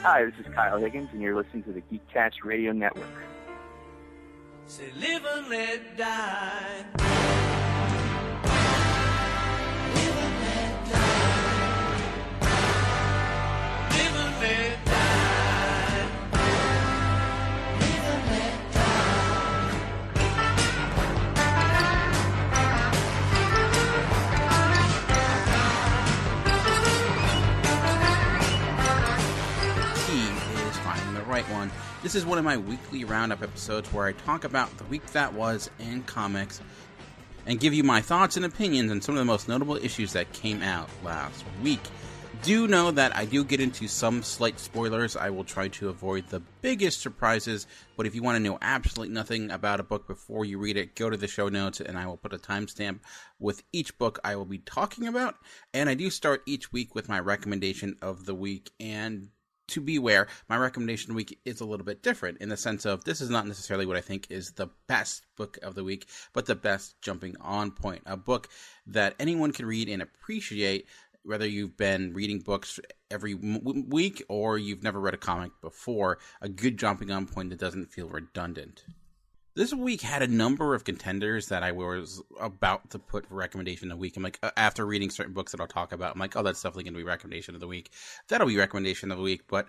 Hi, this is Kyle Higgins, and you're listening to the Geekcast Radio Network. Say, live and let die. Live and let die. Live and let die. Live and let Right one. This is one of my weekly roundup episodes where I talk about the week that was in comics and give you my thoughts and opinions on some of the most notable issues that came out last week. Do know that I do get into some slight spoilers. I will try to avoid the biggest surprises, but if you want to know absolutely nothing about a book before you read it, go to the show notes and I will put a timestamp with each book I will be talking about. And I do start each week with my recommendation of the week, and to be aware, my recommendation week is a little bit different in the sense of this is not necessarily what I think is the best book of the week, but the best jumping on point. A book that anyone can read and appreciate, whether you've been reading books every week or you've never read a comic before. A good jumping on point that doesn't feel redundant. This week had a number of contenders that I was about to put for recommendation of the week. I'm like, after reading certain books that I'll talk about, I'm like, oh, that's definitely going to be recommendation of the week. That'll be recommendation of the week. But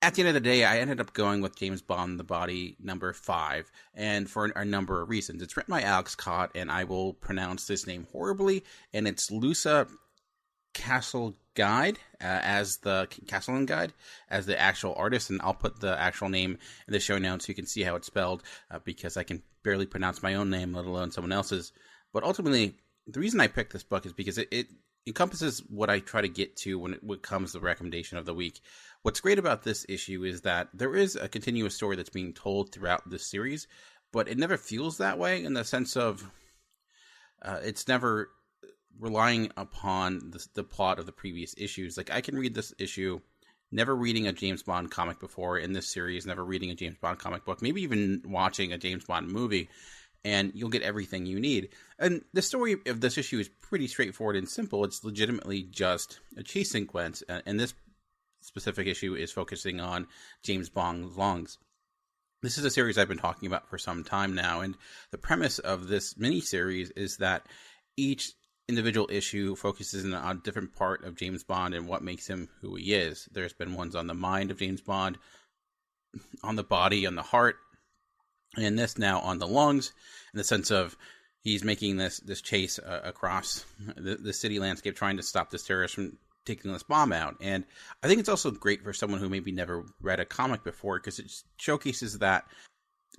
at the end of the day, I ended up going with James Bond, The Body, number 5, and for a number of reasons. It's written by Alex Cott, and I will pronounce this name horribly, and it's Luca Casalanguida as the actual artist, and I'll put the actual name in the show notes so you can see how it's spelled, because I can barely pronounce my own name, let alone someone else's. But ultimately, the reason I picked this book is because it encompasses what I try to get to when it comes to the recommendation of the week. What's great about this issue is that there is a continuous story that's being told throughout this series, but it never feels that way in the sense of it's never relying upon the plot of the previous issues. Like, I can read this issue never reading a James Bond comic before in this series, never reading a James Bond comic book, maybe even watching a James Bond movie, and you'll get everything you need. And the story of this issue is pretty straightforward and simple. It's legitimately just a chase sequence, and this specific issue is focusing on James Bond's lungs. This is a series I've been talking about for some time now, and the premise of this miniseries is that each individual issue focuses on a different part of James Bond and what makes him who he is. There's been ones on the mind of James Bond, on the body, on the heart, and this now on the lungs, in the sense of he's making this chase across the city landscape, trying to stop this terrorist from taking this bomb out. And I think it's also great for someone who maybe never read a comic before, because it showcases that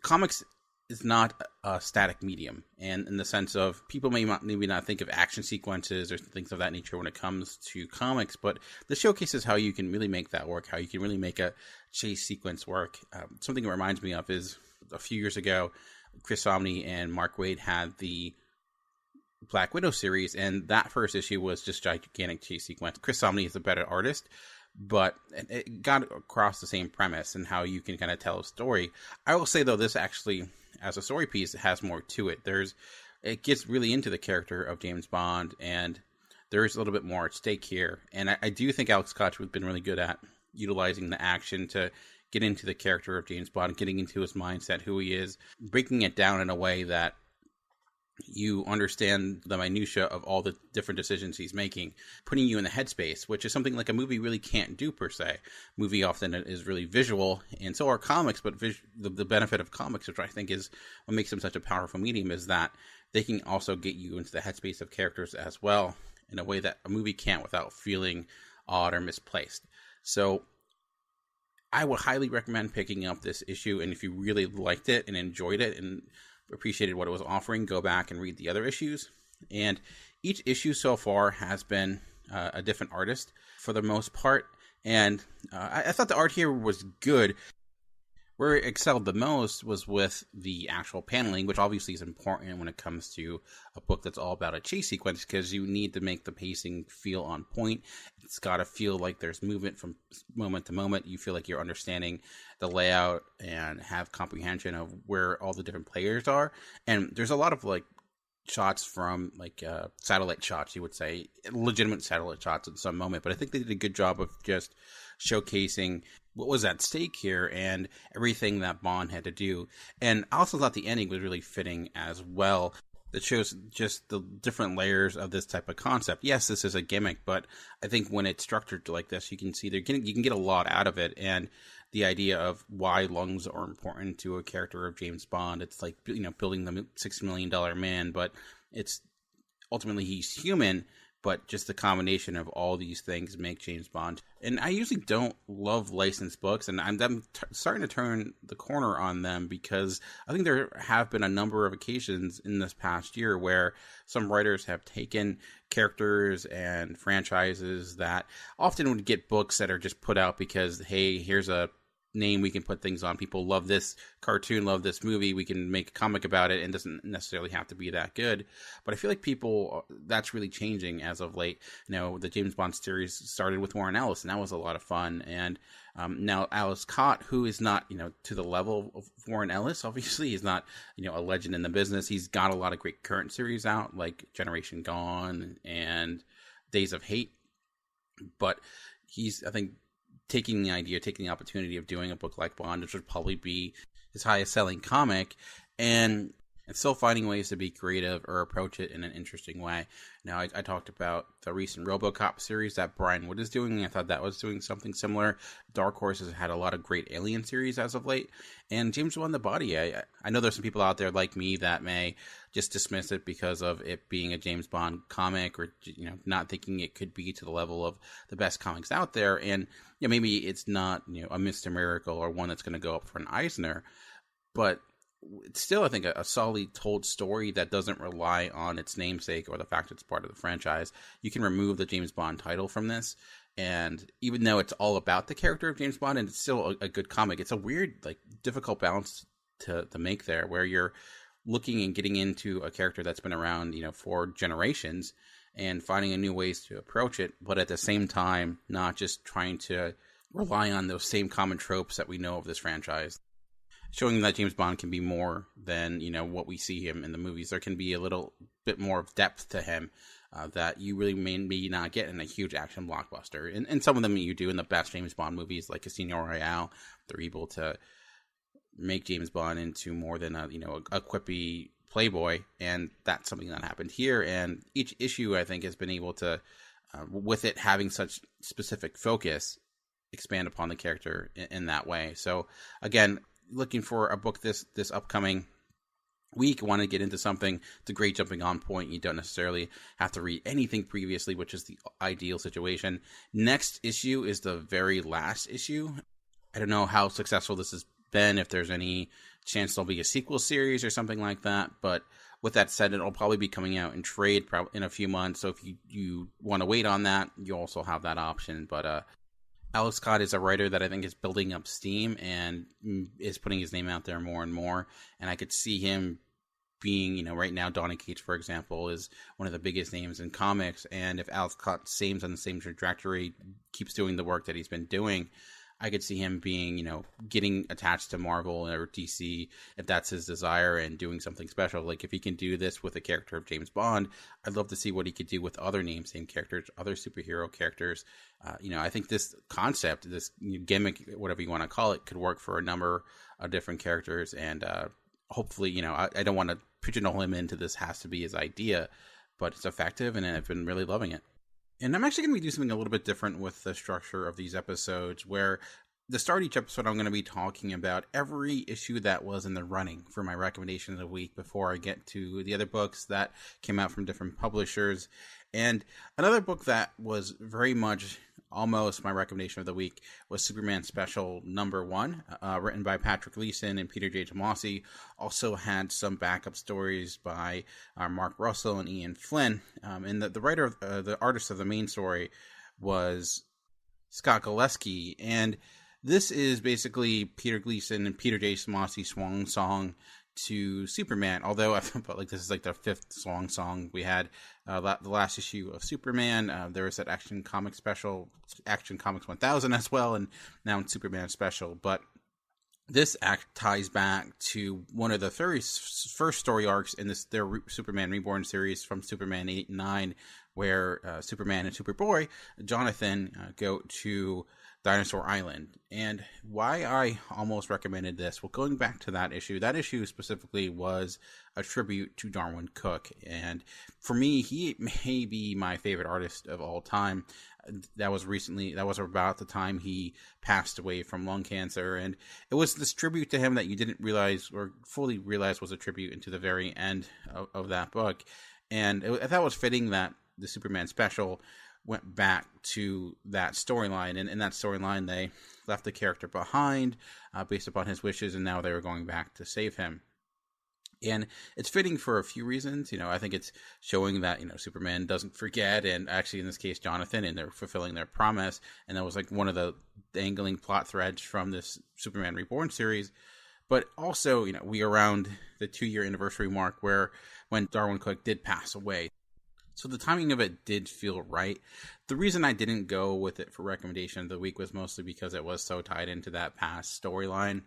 comics is not a static medium, and in the sense of people maybe not think of action sequences or things of that nature when it comes to comics, but this showcases how you can really make that work, how you can really make a chase sequence work. Something it reminds me of is a few years ago, Chris Samnee and Mark Waid had the Black Widow series, and that first issue was just gigantic chase sequence. Chris Samnee is a better artist, but it got across the same premise and how you can kind of tell a story. I will say, though, this actually, as a story piece, has more to it. It gets really into the character of James Bond, and there's a little bit more at stake here. And I do think Alex Koch has been really good at utilizing the action to get into the character of James Bond, getting into his mindset, who he is, breaking it down in a way that you understand the minutia of all the different decisions he's making, putting you in the headspace, which is something like a movie really can't do per se. Movie often is really visual, and so are comics, but the benefit of comics, which I think is what makes them such a powerful medium, is that they can also get you into the headspace of characters as well, in a way that a movie can't without feeling odd or misplaced. So I would highly recommend picking up this issue, and if you really liked it and enjoyed it and appreciated what it was offering, go back and read the other issues. And each issue so far has been a different artist for the most part, and I thought the art here was good. Where it excelled the most was with the actual paneling, which obviously is important when it comes to a book that's all about a chase sequence, because you need to make the pacing feel on point. It's got to feel like there's movement from moment to moment. You feel like you're understanding the layout and have comprehension of where all the different players are. And there's a lot of like shots from like satellite shots, you would say, legitimate satellite shots at some moment. But I think they did a good job of just showcasing what was at stake here and everything that Bond had to do. And I also thought the ending was really fitting as well. That shows just the different layers of this type of concept. Yes, this is a gimmick, but I think when it's structured like this, you can see you can get a lot out of it. And the idea of why lungs are important to a character of James Bond, it's like, you know, building the $6 million man, but it's ultimately he's human. But just the combination of all these things make James Bond. And I usually don't love licensed books, and I'm starting to turn the corner on them because I think there have been a number of occasions in this past year where some writers have taken characters and franchises that often would get books that are just put out because, hey, here's a name we can put things on. People love this cartoon, love this movie. We can make a comic about it, and it doesn't necessarily have to be that good. But I feel like that's really changing as of late. You know, the James Bond series started with Warren Ellis, and that was a lot of fun. And now Alice Cott, who is not, you know, to the level of Warren Ellis, obviously, he's not, you know, a legend in the business. He's got a lot of great current series out, like Generation Gone and Days of Hate. But he's, I think, taking the opportunity of doing a book like Bond, which would probably be his highest selling comic, and still finding ways to be creative or approach it in an interesting way. Now, I talked about the recent RoboCop series that Brian Wood is doing. I thought that was doing something similar. Dark Horse has had a lot of great Alien series as of late, and James Bond the Body. I know there's some people out there like me that may just dismiss it because of it being a James Bond comic, or, you know, not thinking it could be to the level of the best comics out there. And yeah, maybe it's not, you know, a Mr. Miracle or one that's going to go up for an Eisner, but it's still, I think, a solidly told story that doesn't rely on its namesake or the fact it's part of the franchise. You can remove the James Bond title from this, and even though it's all about the character of James Bond, and it's still a good comic, it's a weird, like, difficult balance to make there, where you're looking and getting into a character that's been around, you know, for generations, and finding a new ways to approach it, but at the same time, not just trying to rely on those same common tropes that we know of this franchise. Showing that James Bond can be more than, you know, what we see him in the movies. There can be a little bit more of depth to him that you really may not get in a huge action blockbuster. And some of them you do in the best James Bond movies, like Casino Royale. They're able to make James Bond into more than a quippy playboy, and that's something that happened here. And each issue, I think, has been able to, with it having such specific focus, expand upon the character in that way. So again, looking for a book this upcoming week, want to get into something, it's a great jumping on point. You don't necessarily have to read anything previously, which is the ideal situation. Next issue is the very last issue. I don't know how successful this has been, if there's any chance there'll be a sequel series or something like that, but with that said, it'll probably be coming out in trade in a few months, so if you want to wait on that, you also have that option. But Alex Scott is a writer that I think is building up steam and is putting his name out there more and more. And I could see him being, you know, right now, Donny Cates, for example, is one of the biggest names in comics. And if Alex Scott stays on the same trajectory, keeps doing the work that he's been doing, I could see him being, you know, getting attached to Marvel or DC if that's his desire, and doing something special. Like if he can do this with a character of James Bond, I'd love to see what he could do with other name-same characters, other superhero characters. You know, I think this concept, this gimmick, whatever you want to call it, could work for a number of different characters. And hopefully, you know, I don't want to pigeonhole him into this has to be his idea, but it's effective, and I've been really loving it. And I'm actually going to be doing something a little bit different with the structure of these episodes, where to start each episode, I'm going to be talking about every issue that was in the running for my recommendation of the week before I get to the other books that came out from different publishers. And another book that was very much almost my recommendation of the week was Superman Special #1, written by Patrick Gleason and Peter J. Tomasi. Also had some backup stories by Mark Russell and Ian Flynn. And the writer, the artist of the main story was Scott Gillespie. And this is basically Peter Gleason and Peter J. Tomasi swan song to Superman, although I felt like this is like the fifth song we had. The last issue of Superman, there was that Action Comics special, Action Comics 1000 as well, and now in Superman Special. But this act ties back to one of the very first story arcs in their Superman Reborn series from Superman 8 and 9, where Superman and Superboy, Jonathan, go to Dinosaur Island. And why I almost recommended this, well, going back to that issue specifically was a tribute to Darwyn Cooke. And for me, he may be my favorite artist of all time. That was about the time he passed away from lung cancer. And it was this tribute to him that you didn't realize or fully realize was a tribute into the very end of that book. And I thought it was fitting that the Superman special went back to that storyline. And in that storyline, they left the character behind based upon his wishes, and now they were going back to save him. And it's fitting for a few reasons. I think it's showing that, Superman doesn't forget, and actually in this case, Jonathan, and they're fulfilling their promise. And that was like one of the dangling plot threads from this Superman Reborn series. But also, we are around the 2-year anniversary mark when Darwyn Cooke did pass away. So the timing of it did feel right. The reason I didn't go with it for recommendation of the week was mostly because it was so tied into that past storyline,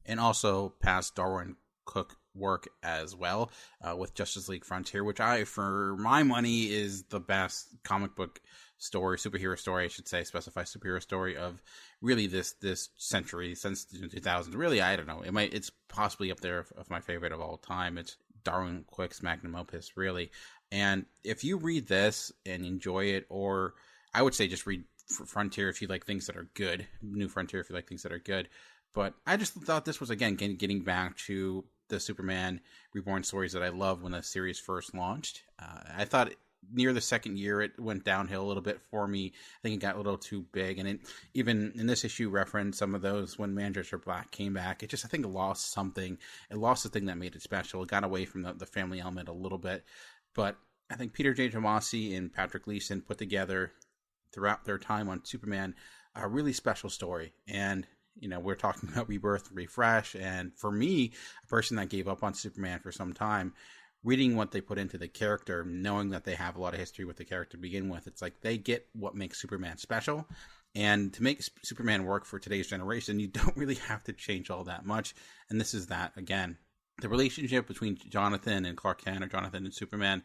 and also past Darwyn Cooke work as well, with Justice League Frontier, which for my money, is the best comic book story, superhero story, I should say, specify superhero story of really this century, since the 2000s. Really, I don't know. It's possibly up there of my favorite of all time. It's Darwyn Cooke's magnum opus, really. And if you read this and enjoy it, or I would say just read Frontier if you like things that are good, New Frontier if you like things that are good. But I just thought this was, again, getting back to the Superman Reborn stories that I loved when the series first launched. I thought near the second year it went downhill a little bit for me. I think it got a little too big, and it even in this issue referenced some of those when Manchester Black came back. It just, I think, lost something. It lost the thing that made it special. It got away from the family element a little bit. But I think Peter J. Tomasi and Patrick Gleason put together throughout their time on Superman a really special story. And we're talking about rebirth, refresh, and for me, a person that gave up on Superman for some time, reading what they put into the character, knowing that they have a lot of history with the character to begin with, it's like they get what makes Superman special. And to make Superman work for today's generation, you don't really have to change all that much. And this is that again. The relationship between Jonathan and Clark Kent, or Jonathan and Superman,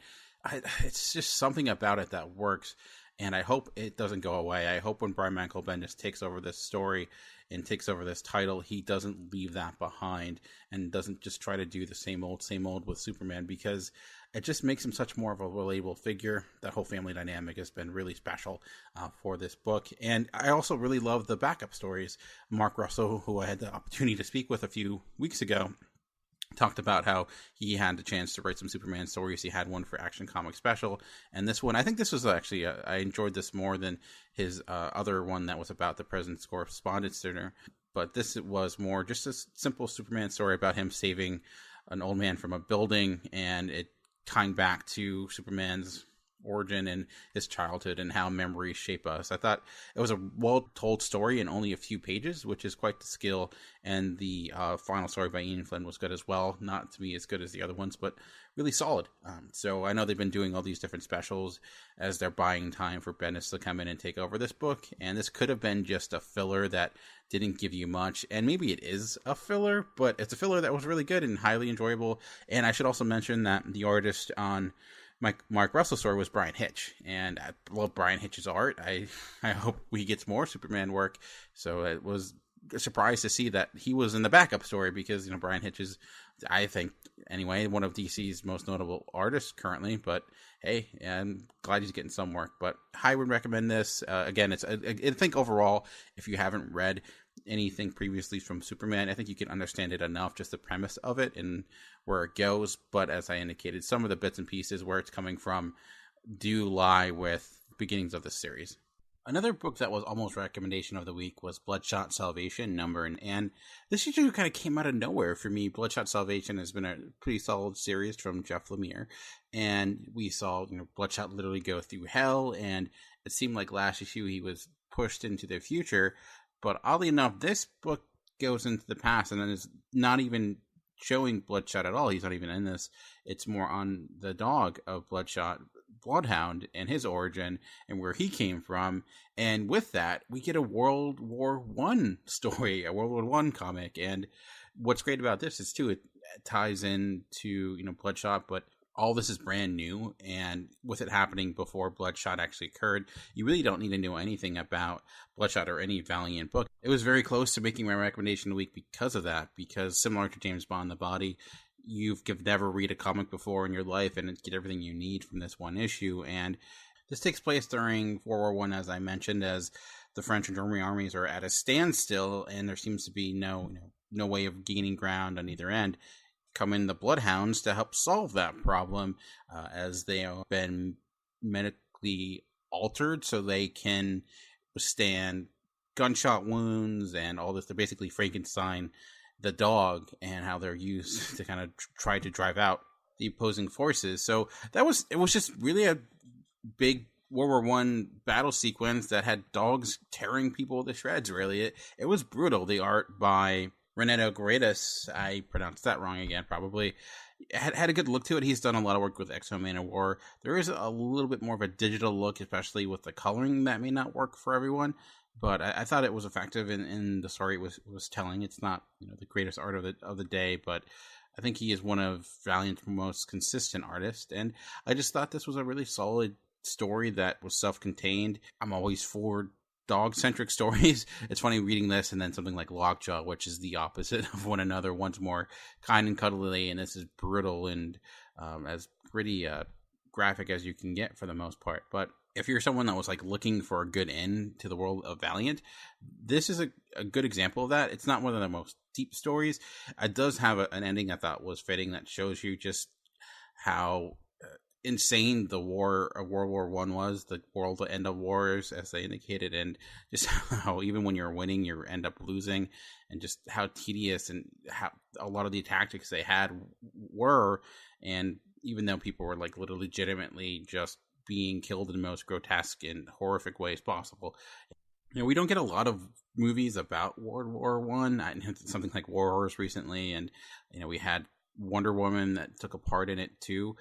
it's just something about it that works. And I hope it doesn't go away. I hope when Brian Michael Bendis takes over this story and takes over this title, he doesn't leave that behind and doesn't just try to do the same old with Superman, because it just makes him such more of a relatable figure. That whole family dynamic has been really special for this book. And I also really love the backup stories. Mark Russell, who I had the opportunity to speak with a few weeks ago, talked about how he had the chance to write some Superman stories. He had one for Action Comic Special, and this one, I think this was actually, I enjoyed this more than his other one that was about the President's Correspondence Center. But this was more just a simple Superman story about him saving an old man from a building, and it tying back to Superman's origin and his childhood and how memories shape us. I thought it was a well-told story in only a few pages, which is quite the skill. And the final story by Ian Flynn was good as well. Not to me as good as the other ones, but really solid. So I know they've been doing all these different specials as they're buying time for Bendis to come in and take over this book. And this could have been just a filler that didn't give you much. And maybe it is a filler, but it's a filler that was really good and highly enjoyable. And I should also mention that the artist on Mark Russell's story was Brian Hitch, and I love Brian Hitch's art. I hope he gets more Superman work. So it was a surprise to see that he was in the backup story, because Brian Hitch is, I think anyway, one of DC's most notable artists currently. But hey, I'm glad he's getting some work. But I would recommend this. Again, I think overall, if you haven't read anything previously from Superman, I think you can understand it enough, just the premise of it and where it goes. But as I indicated, some of the bits and pieces where it's coming from do lie with beginnings of the series. Another book that was almost recommendation of the week was Bloodshot Salvation, and this issue kind of came out of nowhere for me. Bloodshot Salvation has been a pretty solid series from Jeff Lemire, and we saw Bloodshot literally go through hell, and it seemed like last issue he was pushed into the future. But oddly enough, this book goes into the past, and then is not even showing Bloodshot at all. He's not even in this. It's more on the dog of Bloodshot Bloodhound and his origin and where he came from. And with that, we get a World War One story, a World War One comic. And what's great about this is too, it ties into, Bloodshot, but all this is brand new, and with it happening before Bloodshot actually occurred, you really don't need to know anything about Bloodshot or any Valiant book. It was very close to making my recommendation of the week because of that, because similar to James Bond The Body, you've never read a comic before in your life and get everything you need from this one issue. And this takes place during World War One, as I mentioned, as the French and German armies are at a standstill, and there seems to be no way of gaining ground on either end. Come in the Bloodhounds to help solve that problem, as they have been medically altered so they can withstand gunshot wounds and all this. They're basically Frankenstein the dog, and how they're used to kind of try to drive out the opposing forces. So it was just really a big World War One battle sequence that had dogs tearing people to shreds. Really, it was brutal. The art by Renato Guedes, I pronounced that wrong again, probably, had a good look to it. He's done a lot of work with X-Men Man of War. There is a little bit more of a digital look, especially with the coloring, that may not work for everyone. But I thought it was effective in the story it was telling. It's not the greatest art of the day, but I think he is one of Valiant's most consistent artists. And I just thought this was a really solid story that was self-contained. I'm always for dog-centric stories. It's funny reading this and then something like Lockjaw, which is the opposite of one another. One's more kind and cuddly, and this is brutal and as pretty graphic as you can get for the most part. But if you're someone that was looking for a good end to the world of Valiant, this is a good example of that. It's not one of the most deep stories. It does have an ending I thought was fitting that shows you just how insane the war of World War One was, the world end of wars, as they indicated, and just how even when you're winning, you end up losing, and just how tedious and how a lot of the tactics they had were. And even though people were literally legitimately just being killed in the most grotesque and horrific ways possible. We don't get a lot of movies about World War One. Something like War Horse recently, and we had Wonder Woman that took a part in it too.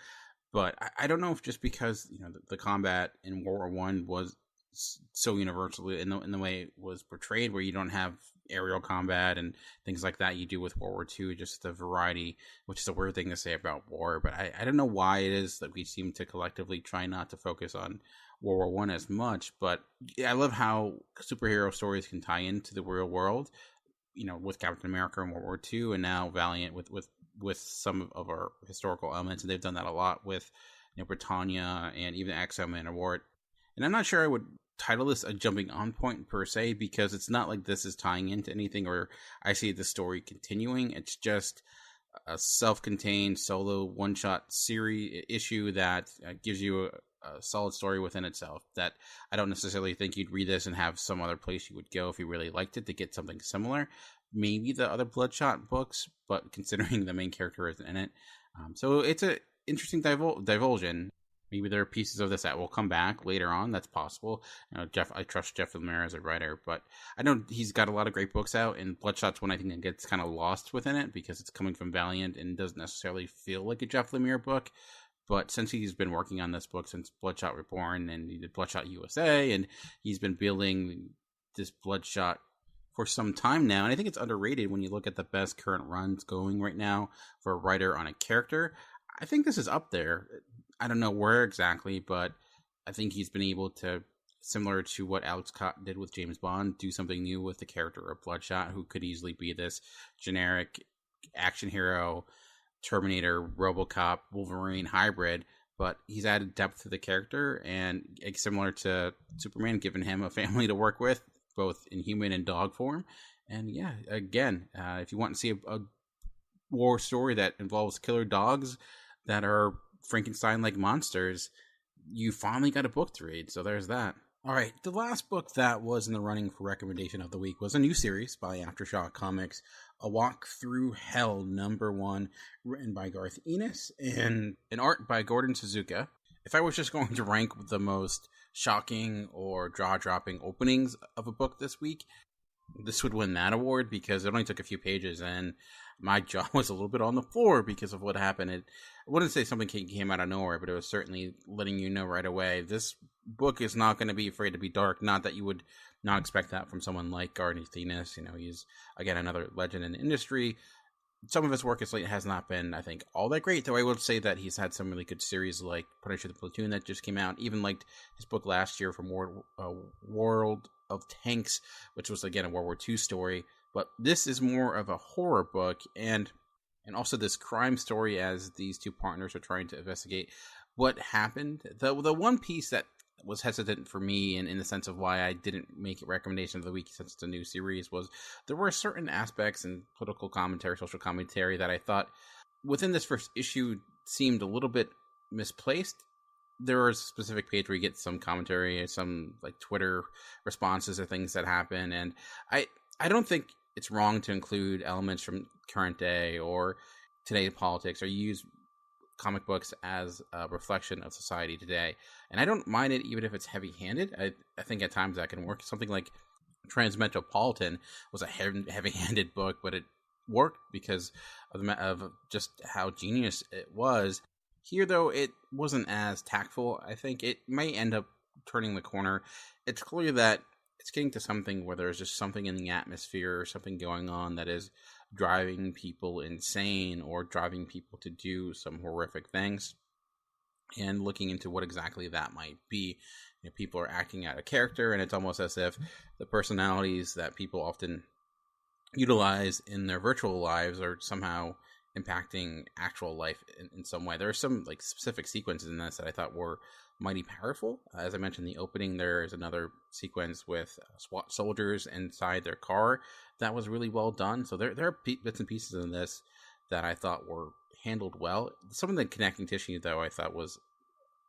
But I don't know if just because the combat in World War One was so universal in the way it was portrayed, where you don't have aerial combat and things like that you do with World War II, just the variety, which is a weird thing to say about war. But I don't know why it is that we seem to collectively try not to focus on World War One as much. But I love how superhero stories can tie into the real world, with Captain America in World War II, and now Valiant with some of our historical elements, and they've done that a lot with Britannia and even X-Men Man of War. And I'm not sure I would title this a jumping on point per se, because it's not like this is tying into anything or I see the story continuing. It's just a self-contained solo one-shot series issue that gives you a solid story within itself, that I don't necessarily think you'd read this and have some other place you would go if you really liked it to get something similar. Maybe the other Bloodshot books, but considering the main character isn't in it. So it's an interesting divulsion. Maybe there are pieces of this that will come back later on. That's possible. I trust Jeff Lemire as a writer, but I know he's got a lot of great books out, and Bloodshot's one I think that gets kind of lost within it because it's coming from Valiant and doesn't necessarily feel like a Jeff Lemire book. But since he's been working on this book since Bloodshot Reborn, and he did Bloodshot USA, and he's been building this Bloodshot for some time now, and I think it's underrated when you look at the best current runs going right now for a writer on a character. I think this is up there. I don't know where exactly, but I think he's been able to, similar to what Alex Cott did with James Bond, do something new with the character of Bloodshot, who could easily be this generic action hero, Terminator, RoboCop, Wolverine hybrid, but he's added depth to the character, and similar to Superman, given him a family to work with, both in human and dog form. And yeah, again, if you want to see a war story that involves killer dogs that are Frankenstein-like monsters, you finally got a book to read, so there's that. All right, the last book that was in the running for recommendation of the week was a new series by Aftershock Comics, A Walk Through Hell #1, written by Garth Ennis and an art by Gordon Suzuka. If I was just going to rank the most shocking or jaw-dropping openings of a book this week, this would win that award because it only took a few pages and my jaw was a little bit on the floor because of what happened. I wouldn't say something came out of nowhere, but it was certainly letting you know right away. This book is not going to be afraid to be dark. Not that you would not expect that from someone like Garth Ennis. He's, again, another legend in the industry. Some of his work as late has not been, I think, all that great, though I would say that he's had some really good series like Punisher the Platoon that just came out. Even liked his book last year from World of Tanks, which was, again, a World War II story. But this is more of a horror book and also this crime story as these two partners are trying to investigate what happened. The one piece that was hesitant for me, and in the sense of why I didn't make a recommendation of the week since it's a new series, was there were certain aspects in political commentary, social commentary that I thought within this first issue seemed a little bit misplaced. There was a specific page where you get some commentary, some like Twitter responses or things that happen, and I don't think it's wrong to include elements from current day or today's politics, or use comic books as a reflection of society today. And I don't mind it even if it's heavy-handed. I think at times that can work. Something like Transmetropolitan was a heavy-handed book, but it worked because of just how genius it was. Here, though, it wasn't as tactful. I think it may end up turning the corner. It's clear that it's getting to something where there's just something in the atmosphere or something going on that is driving people insane or driving people to do some horrific things, and looking into what exactly that might be. People are acting out of character, and it's almost as if the personalities that people often utilize in their virtual lives are somehow impacting actual life in some way. There are some like specific sequences in this that I thought were mighty powerful. As I mentioned in the opening, there is another sequence with SWAT soldiers inside their car that was really well done. So there are bits and pieces in this that I thought were handled well. Some of the connecting tissue, though, I thought was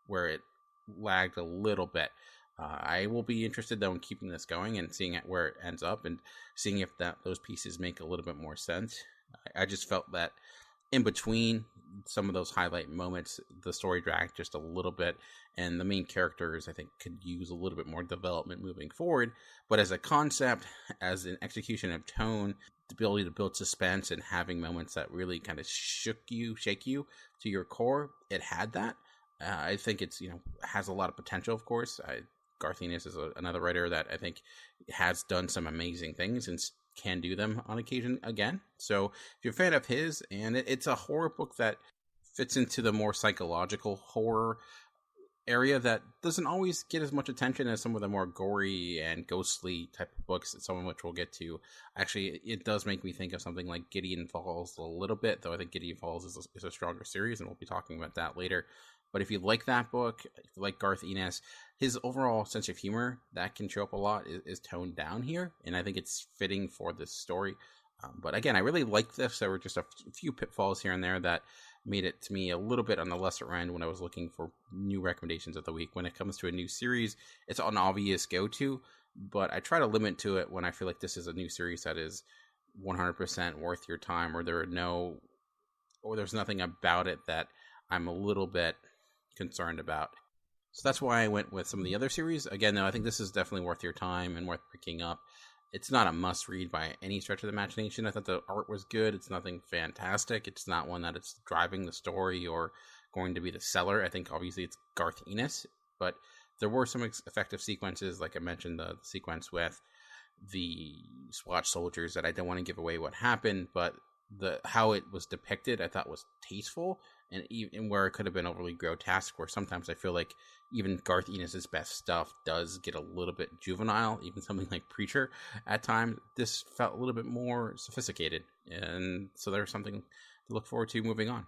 where it lagged a little bit. I will be interested, though, in keeping this going and seeing where it ends up and seeing if those pieces make a little bit more sense. I just felt that in between some of those highlight moments, the story dragged just a little bit, and the main characters, I think, could use a little bit more development moving forward. But as a concept, as an execution of tone, the ability to build suspense and having moments that really kind of shake you to your core, it had that. I think it's, has a lot of potential, of course. Garth Ennis is another writer that I think has done some amazing things and can do them on occasion again. So if you're a fan of his, and it's a horror book that fits into the more psychological horror area that doesn't always get as much attention as some of the more gory and ghostly type of books, some of which we'll get to. Actually, it does make me think of something like Gideon Falls a little bit, though I think Gideon Falls is a stronger series, and we'll be talking about that later. But if you like that book, if you like Garth Ennis, his overall sense of humor that can show up a lot is toned down here, and I think it's fitting for this story. But again, I really like this. There were just a few pitfalls here and there that made it to me a little bit on the lesser end when I was looking for new recommendations of the week. When it comes to a new series, it's an obvious go-to, but I try to limit to it when I feel like this is a new series that is 100% worth your time, or there's nothing about it that I'm a little bit concerned about. So that's why I went with some of the other series. Again, though, I think this is definitely worth your time and worth picking up. It's not a must-read by any stretch of the imagination. I thought the art was good. It's nothing fantastic. It's not one that it's driving the story or going to be the seller. I think, obviously, it's Garth Ennis, but there were some effective sequences, like I mentioned, the sequence with the SWAT soldiers that I don't want to give away what happened, but how it was depicted I thought was tasteful, and even where it could have been overly grotesque, where sometimes I feel like even Garth Ennis' best stuff does get a little bit juvenile, even something like Preacher at times. This felt a little bit more sophisticated, and so there's something to look forward to moving on.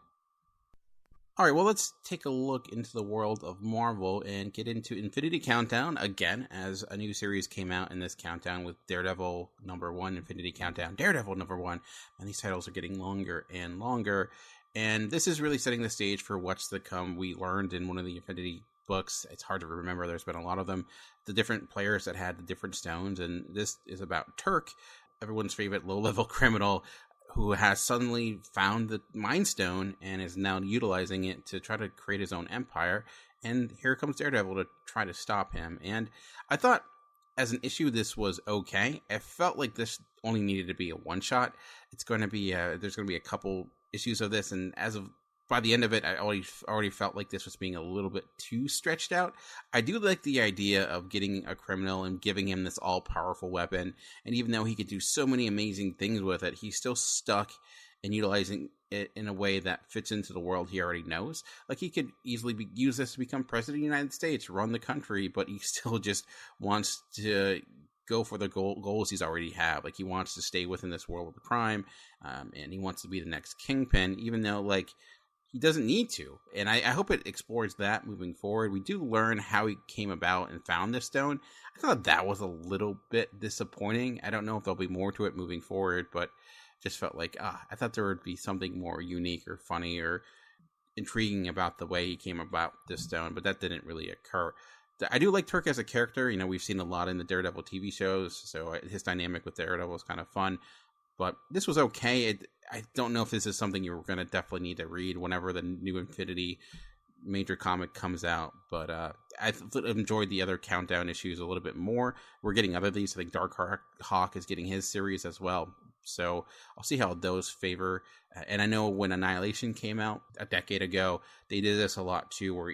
Alright, well, let's take a look into the world of Marvel and get into Infinity Countdown again, as a new series came out in this countdown with Daredevil #1, Infinity Countdown, Daredevil #1, and these titles are getting longer and longer, and this is really setting the stage for what's to come. We learned in one of the Infinity books, it's hard to remember, there's been a lot of them, the different players that had the different stones, and this is about Turk, everyone's favorite low-level criminal, who has suddenly found the Mind Stone and is now utilizing it to try to create his own empire. And here comes Daredevil to try to stop him. And I thought as an issue, this was okay. I felt like this only needed to be a one shot. It's going to be there's going to be a couple issues of this, and by the end of it, I already felt like this was being a little bit too stretched out. I do like the idea of getting a criminal and giving him this all-powerful weapon, and even though he could do so many amazing things with it, he's still stuck in utilizing it in a way that fits into the world he already knows. Like, he could easily use this to become president of the United States, run the country, but he still just wants to go for the goals he's already have. Like, he wants to stay within this world of crime, and he wants to be the next kingpin, even though, like, he doesn't need to. And I hope it explores that moving forward. We do learn how he came about and found this stone. I thought that was a little bit disappointing. I don't know if there'll be more to it moving forward, but just felt like, I thought there would be something more unique or funny or intriguing about the way he came about this stone, but that didn't really occur. I do like Turk as a character. You know, we've seen a lot in the Daredevil TV shows, so his dynamic with Daredevil is kind of fun. But this was okay. I don't know if this is something you're going to definitely need to read whenever the new Infinity major comic comes out. But I enjoyed the other Countdown issues a little bit more. We're getting other of these. I think Dark Hawk is getting his series as well. So I'll see how those favor. And I know when Annihilation came out a decade ago, they did this a lot too, where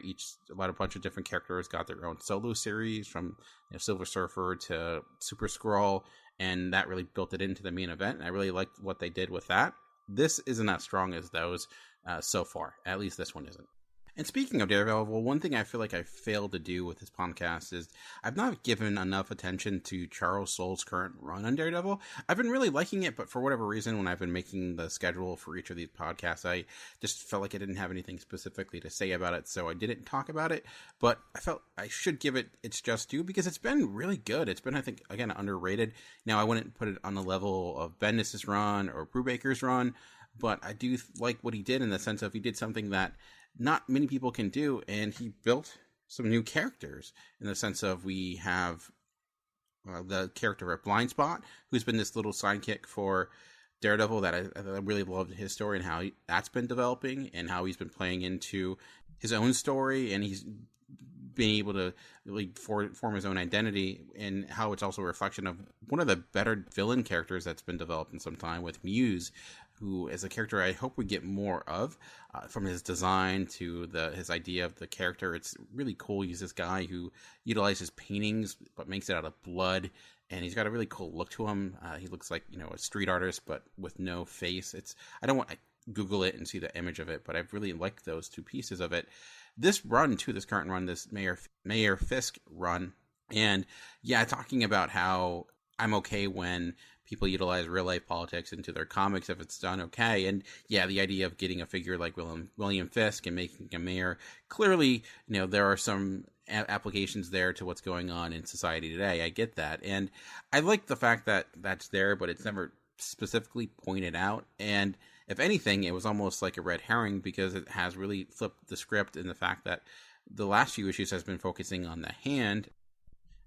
a bunch of different characters got their own solo series, from Silver Surfer to Super Skrull, and that really built it into the main event. And I really liked what they did with that. This isn't as strong as those so far. At least this one isn't. And speaking of Daredevil, one thing I feel like I failed to do with this podcast is I've not given enough attention to Charles Soule's current run on Daredevil. I've been really liking it, but for whatever reason, when I've been making the schedule for each of these podcasts, I just felt like I didn't have anything specifically to say about it, so I didn't talk about it. But I felt I should give it its just due, because it's been really good. It's been, I think, again, underrated. Now, I wouldn't put it on the level of Bendis' run or Brubaker's run, but I do like what he did, in the sense of he did something that not many people can do, and he built some new characters, in the sense of we have the character of Blind Spot, who's been this little sidekick for Daredevil that I really loved his story and how that's been developing, and how he's been playing into his own story, and he's being able to really form his own identity, and how it's also a reflection of one of the better villain characters that's been developed in some time, with Muse, who is a character I hope we get more of, from his design to his idea of the character. It's really cool. He's this guy who utilizes paintings but makes it out of blood, and he's got a really cool look to him. He looks like, a street artist but with no face. I don't want to Google it and see the image of it, but I've really liked those two pieces of it. This run too, this current run, this Mayor Fisk run, and talking about how I'm okay when people utilize real life politics into their comics if it's done okay. And the idea of getting a figure like William Fisk and making a mayor, clearly, there are some applications there to what's going on in society today. I get that. And I like the fact that that's there, but it's never specifically pointed out. And if anything, it was almost like a red herring, because it has really flipped the script in the fact that the last few issues has been focusing on the Hand.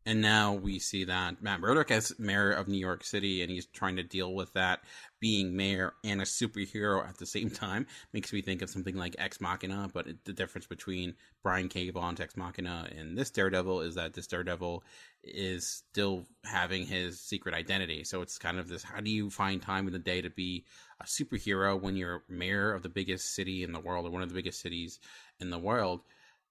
And now we see that Matt Murdock as mayor of New York City, and he's trying to deal with that, being mayor and a superhero at the same time. Makes me think of something like Ex Machina, but the difference between Brian K. Vaughan's Ex Machina and this Daredevil is that this Daredevil is still having his secret identity. So it's kind of this, how do you find time in the day to be a superhero when you're mayor of the biggest city in the world, or one of the biggest cities in the world?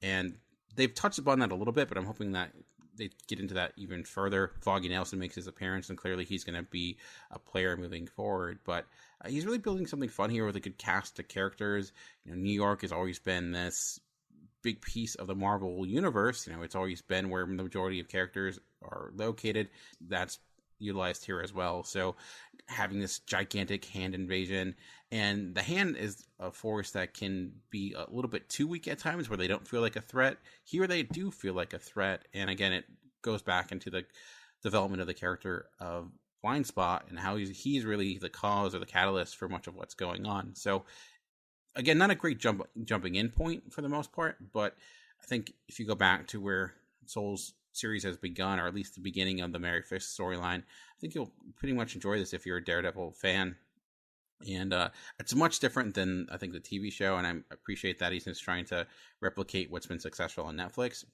And they've touched upon that a little bit, but I'm hoping that they get into that even further. Foggy Nelson makes his appearance, and clearly he's going to be a player moving forward. But he's really building something fun here with a good cast of characters. New York has always been this big piece of the Marvel universe. It's always been where the majority of characters are located. That's utilized here as well. So having this gigantic Hand invasion, and the Hand is a force that can be a little bit too weak at times, where they don't feel like a threat. Here they do feel like a threat, and again, it goes back into the development of the character of Blind Spot and how he's really the cause or the catalyst for much of what's going on. So again, not a great jumping in point for the most part, but I think if you go back to where Soule's series has begun, or at least the beginning of the Mary Fisk storyline, I think you'll pretty much enjoy this if you're a Daredevil fan. And it's much different than, I think, the TV show, and I appreciate that he's just trying to replicate what's been successful on Netflix.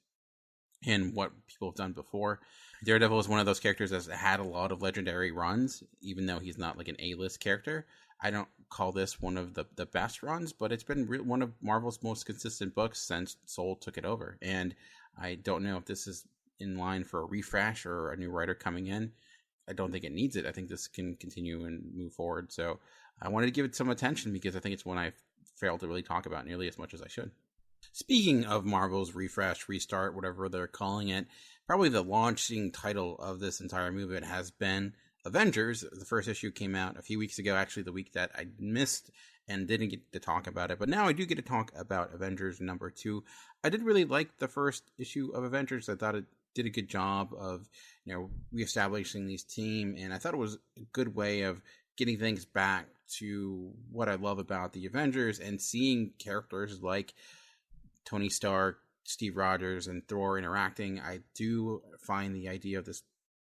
in what people have done before. Daredevil is one of those characters that's had a lot of legendary runs, even though he's not like an A-list character. I don't call this one of the best runs, but it's been one of Marvel's most consistent books since Soul took it over. And I don't know if this is in line for a refresh or a new writer coming in. I don't think it needs it. I think this can continue and move forward. So I wanted to give it some attention because I think it's one I failed to really talk about nearly as much as I should. Speaking of Marvel's refresh, restart, whatever they're calling it, probably the launching title of this entire movement has been Avengers. The first issue came out a few weeks ago, actually the week that I missed and didn't get to talk about it. But now I do get to talk about Avengers number 2. I did really like the first issue of Avengers. I thought it did a good job of, reestablishing this team, and I thought it was a good way of getting things back to what I love about the Avengers and seeing characters like Tony Stark, Steve Rogers, and Thor interacting. I do find the idea of this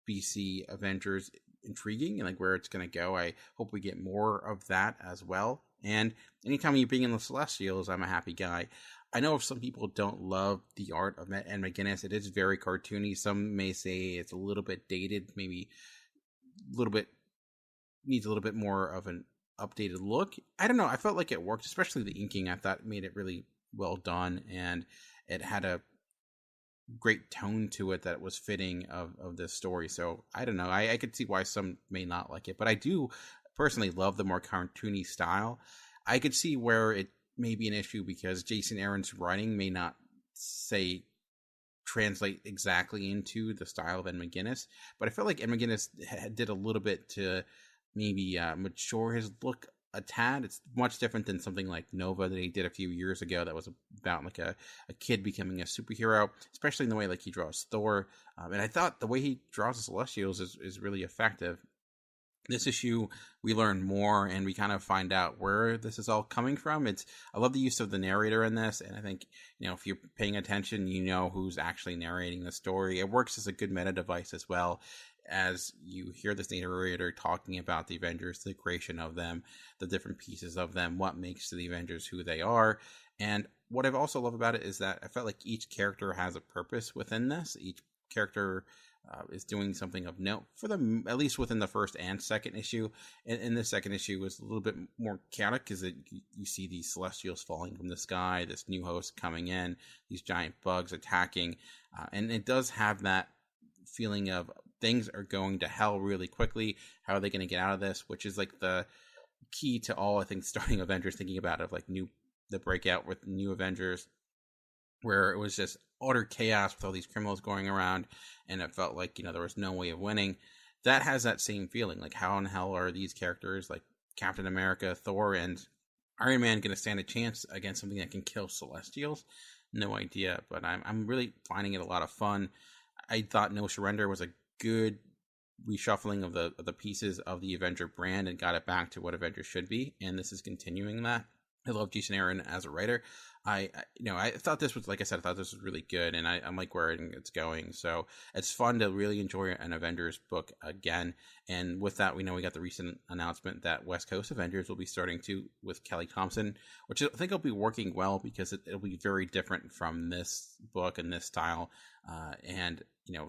BC Avengers intriguing and like where it's going to go. I hope we get more of that as well. And anytime you bring in the Celestials, I'm a happy guy. I know if some people don't love the art of Ed McGuinness, it is very cartoony. Some may say it's a little bit dated, maybe a little bit needs a little bit more of an updated look. I don't know. I felt like it worked, especially the inking. I thought made it really well done, and it had a great tone to it that was fitting of this story. So I don't know. I could see why some may not like it, but I do personally love the more cartoony style. I could see where it may be an issue because Jason Aaron's writing may not translate exactly into the style of Ed McGuinness, but I felt like Ed McGuinness did a little bit to maybe mature his look a tad. It's much different than something like Nova that he did a few years ago that was about like a kid becoming a superhero, especially in the way like he draws Thor. And I thought the way he draws the Celestials is really effective. This issue, we learn more and we kind of find out where this is all coming from. I love the use of the narrator in this, and I think, if you're paying attention, who's actually narrating the story. It works as a good meta device as well, as you hear this narrator talking about the Avengers, the creation of them, the different pieces of them, what makes the Avengers who they are. And what I've also loved about it is that I felt like each character has a purpose within this. Each character is doing something of note for them, at least within the first and second issue. And the second issue was a little bit more chaotic because you see these Celestials falling from the sky, this new host coming in, these giant bugs attacking, and it does have that feeling of things are going to hell really quickly. How are they going to get out of this? Which is like the key to all, I think, starting Avengers, thinking about it, like the breakout with New Avengers, where it was just utter chaos with all these criminals going around, and it felt like, there was no way of winning. That has that same feeling. Like, how in hell are these characters like Captain America, Thor, and Iron Man going to stand a chance against something that can kill Celestials? No idea, but I'm really finding it a lot of fun. I thought No Surrender was a good reshuffling of the pieces of the Avenger brand and got it back to what Avengers should be, and this is continuing that. I love Jason Aaron as a writer. I thought this was, like I said, I thought this was really good, and I like where it's going. So it's fun to really enjoy an Avengers book again. And with that, we got the recent announcement that West Coast Avengers will be starting with Kelly Thompson, which I think will be working well because it'll be very different from this book and this style.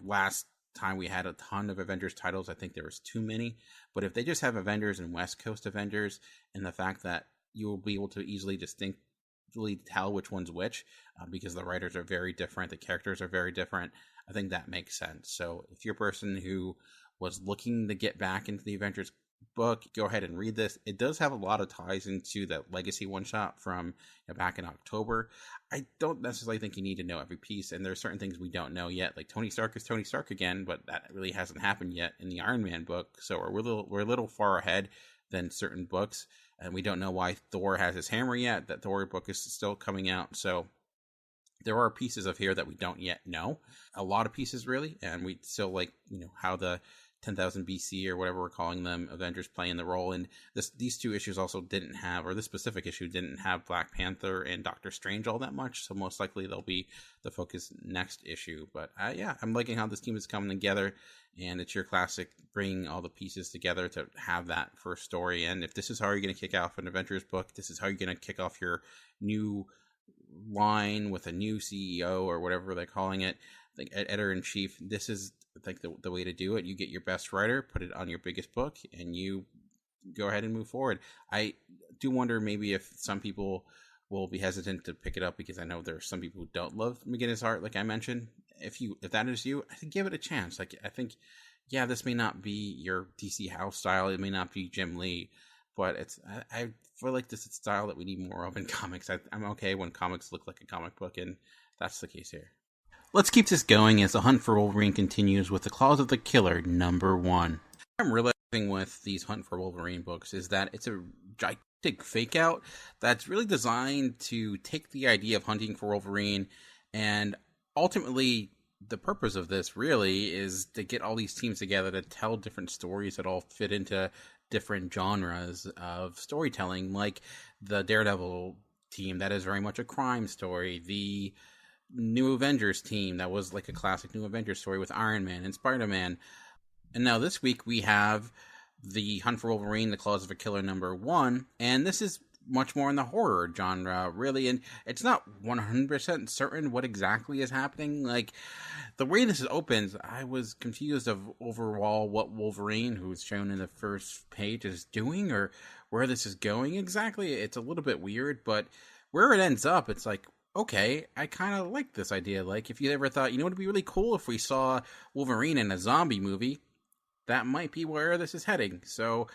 Last time we had a ton of Avengers titles, I think there was too many. But if they just have Avengers and West Coast Avengers, and the fact that you will be able to easily distinctly tell which one's which, because the writers are very different, the characters are very different, I think that makes sense. So if you're a person who was looking to get back into the Avengers book, go ahead and read this. It does have a lot of ties into that Legacy one-shot from back in October. I don't necessarily think you need to know every piece, and there are certain things we don't know yet. Like Tony Stark is Tony Stark again, but that really hasn't happened yet in the Iron Man book, so we're a little far ahead than certain books. And we don't know why Thor has his hammer yet. That Thor book is still coming out. So there are pieces of here that we don't yet know. A lot of pieces, really. And we still like, how the 10,000 BC or whatever we're calling them, Avengers play in the role. And these two issues also didn't have, or this specific issue didn't have Black Panther and Doctor Strange all that much. So most likely they'll be the focus next issue. But I'm liking how this team is coming together. And it's your classic bringing all the pieces together to have that first story. And if this is how you're going to kick off an Avengers book, this is how you're going to kick off your new line with a new CEO or whatever they're calling it, like editor-in-chief, this is like the way to do it. You get your best writer, put it on your biggest book, and you go ahead and move forward. I do wonder maybe if some people will be hesitant to pick it up, because I know there are some people who don't love McGinnis art, like I mentioned. If that is you, I think give it a chance. Like, I think, yeah, this may not be your DC House style, it may not be Jim Lee, but I feel like this is a style that we need more of in comics. I'm okay when comics look like a comic book, and that's the case here. Let's keep this going as the hunt for Wolverine continues with The Claws of the Killer #1. I'm realizing with these Hunt for Wolverine books is that it's a gigantic fake out that's really designed to take the idea of hunting for Wolverine, and ultimately the purpose of this really is to get all these teams together to tell different stories that all fit into different genres of storytelling, like the Daredevil team that is very much a crime story, the New Avengers team that was like a classic New Avengers story with Iron Man and Spider-Man. And now this week we have the Hunt for Wolverine, The Claws of a Killer #1, and this is much more in the horror genre, really, and it's not 100% certain what exactly is happening. Like, the way this opens, I was confused of overall what Wolverine, who's shown in the first page, is doing, or where this is going exactly. It's a little bit weird, but where it ends up, it's like, okay, I kind of like this idea. Like, if you ever thought, you know, it'd be really cool if we saw Wolverine in a zombie movie, that might be where this is heading. So,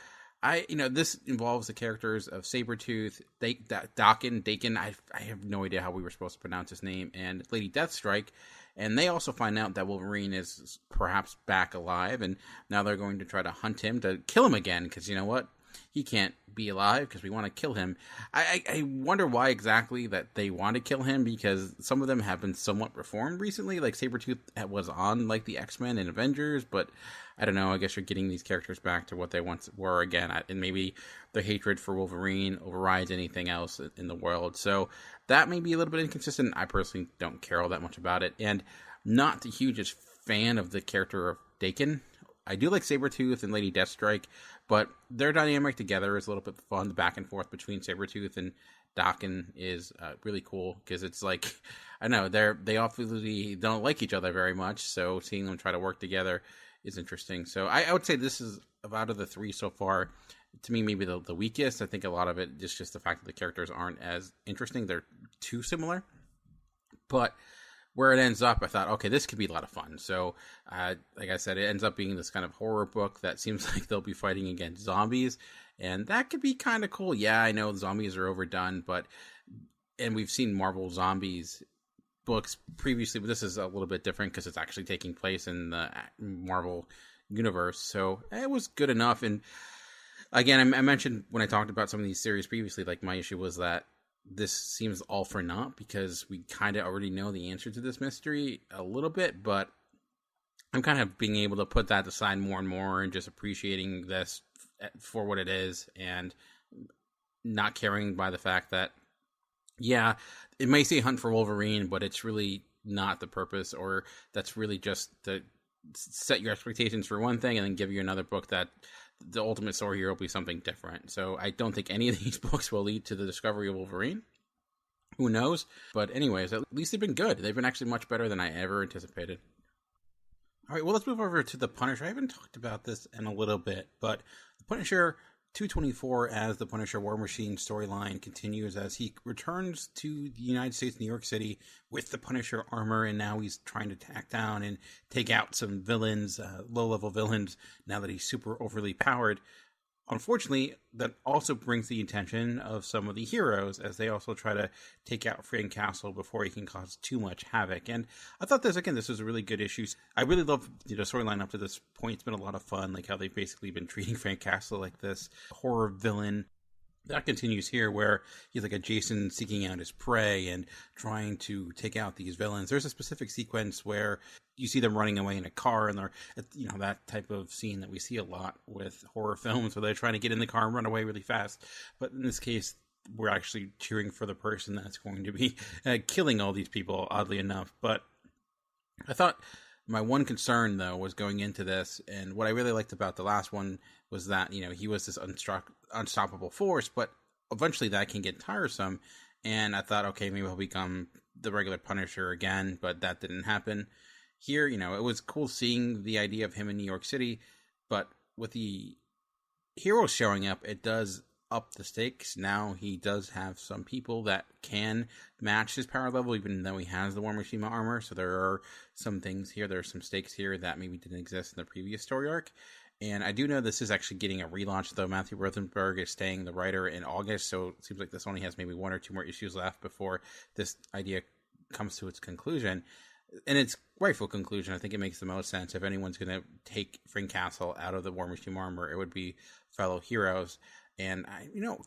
this involves the characters of Sabretooth, Daken, I have no idea how we were supposed to pronounce his name, and Lady Deathstrike, and they also find out that Wolverine is perhaps back alive, and now they're going to try to hunt him to kill him again, because you know what? He can't be alive because we want to kill him. I wonder why exactly that they want to kill him, because some of them have been somewhat reformed recently. Like Sabretooth was on like the X-Men and Avengers, but I don't know. I guess you're getting these characters back to what they once were again. And maybe their hatred for Wolverine overrides anything else in the world. So that may be a little bit inconsistent. I personally don't care all that much about it. And not the hugest fan of the character of Daken. I do like Sabretooth and Lady Deathstrike, but their dynamic together is a little bit fun. The back and forth between Sabretooth and Daken is really cool, because it's like, I know, they obviously don't like each other very much, so seeing them try to work together is interesting. So I would say this is, out of the three so far, to me, maybe the weakest. I think a lot of it is just the fact that the characters aren't as interesting. They're too similar. But where it ends up, I thought, okay, this could be a lot of fun. So, like I said, it ends up being this kind of horror book that seems like they'll be fighting against zombies, and that could be kind of cool. Yeah, I know zombies are overdone, and we've seen Marvel Zombies books previously, but this is a little bit different because it's actually taking place in the Marvel universe, so it was good enough. And again, I mentioned when I talked about some of these series previously, like my issue was that this seems all for naught, because we kind of already know the answer to this mystery a little bit, but I'm kind of being able to put that aside more and more and just appreciating this for what it is, and not caring by the fact that, yeah, it may say Hunt for Wolverine, but it's really not the purpose, or that's really just to set your expectations for one thing and then give you another book that the ultimate story here will be something different. So I don't think any of these books will lead to the discovery of Wolverine. Who knows? But anyways, at least they've been good. They've been actually much better than I ever anticipated. All right, well, let's move over to the Punisher. I haven't talked about this in a little bit, but the Punisher 224 as the Punisher War Machine storyline continues as he returns to the United States, New York City, with the Punisher armor, and now he's trying to tack down and take out some villains, low-level villains, now that he's super overly powered. Unfortunately, that also brings the attention of some of the heroes, as they also try to take out Frank Castle before he can cause too much havoc. And I thought this was a really good issue. I really love the storyline up to this point. It's been a lot of fun, like how they've basically been treating Frank Castle like this horror villain. That continues here, where he's like a Jason seeking out his prey and trying to take out these villains. There's a specific sequence where you see them running away in a car, and they're, that type of scene that we see a lot with horror films, where they're trying to get in the car and run away really fast. But in this case, we're actually cheering for the person that's going to be killing all these people, oddly enough. But I thought my one concern, though, was going into this, and what I really liked about the last one was that, he was this unstoppable force, but eventually that can get tiresome. And I thought, okay, maybe he'll become the regular Punisher again, but that didn't happen. here, it was cool seeing the idea of him in New York City, but with the heroes showing up, it does up the stakes. Now he does have some people that can match his power level, even though he has the War Machine armor. So there are some things here, there are some stakes here that maybe didn't exist in the previous story arc. And I do know this is actually getting a relaunch, though. Matthew Rosenberg is staying the writer in August, so it seems like this only has maybe 1 or 2 more issues left before this idea comes to its conclusion. And its rightful conclusion, I think it makes the most sense. If anyone's going to take Frank Castle out of the War Machine armor, it would be fellow heroes. And,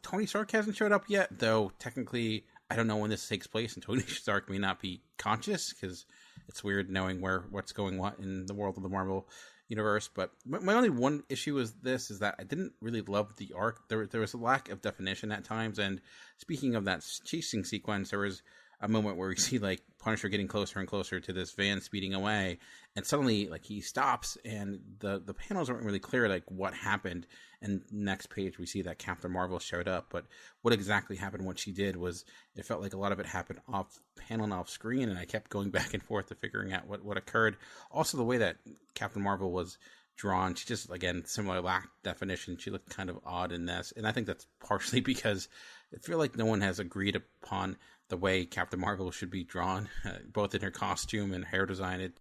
Tony Stark hasn't showed up yet, though technically I don't know when this takes place, and Tony Stark may not be conscious, because it's weird knowing what's going on in the world of the Marvel universe. But my only one issue is that I didn't really love the arc. There was a lack of definition at times, and speaking of that chasing sequence, there was a moment where we see like Punisher getting closer and closer to this van speeding away, and suddenly like he stops, and the panels aren't really clear like what happened. And next page we see that Captain Marvel showed up, but what exactly happened, what she did, was it felt like a lot of it happened off panel and off screen, and I kept going back and forth to figuring out what occurred. Also, the way that Captain Marvel was drawn, she just, again, similar lack definition. She looked kind of odd in this, and I think that's partially because I feel like no one has agreed upon the way Captain Marvel should be drawn, both in her costume and hair design. It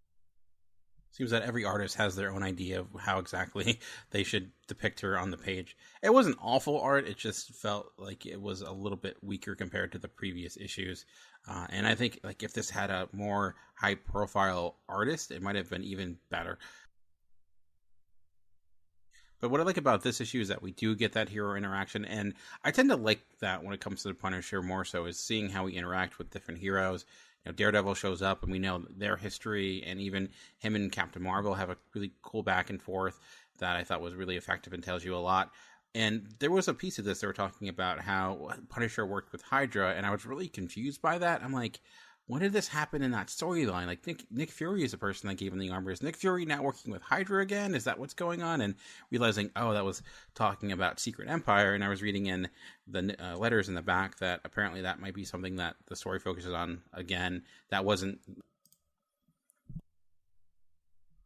seems that every artist has their own idea of how exactly they should depict her on the page. It wasn't awful art, it just felt like it was a little bit weaker compared to the previous issues. And I think like if this had a more high-profile artist, it might have been even better. But what I like about this issue is that we do get that hero interaction, and I tend to like that when it comes to the Punisher more so, is seeing how we interact with different heroes. Daredevil shows up, and we know their history, and even him and Captain Marvel have a really cool back and forth that I thought was really effective and tells you a lot. And there was a piece of this, they were talking about how Punisher worked with Hydra, and I was really confused by that. I'm like, when did this happen in that storyline? Like, Nick Fury is the person that gave him the armor. Is Nick Fury now working with Hydra again? Is that what's going on? And realizing, that was talking about Secret Empire, and I was reading in the letters in the back that apparently that might be something that the story focuses on again. That wasn't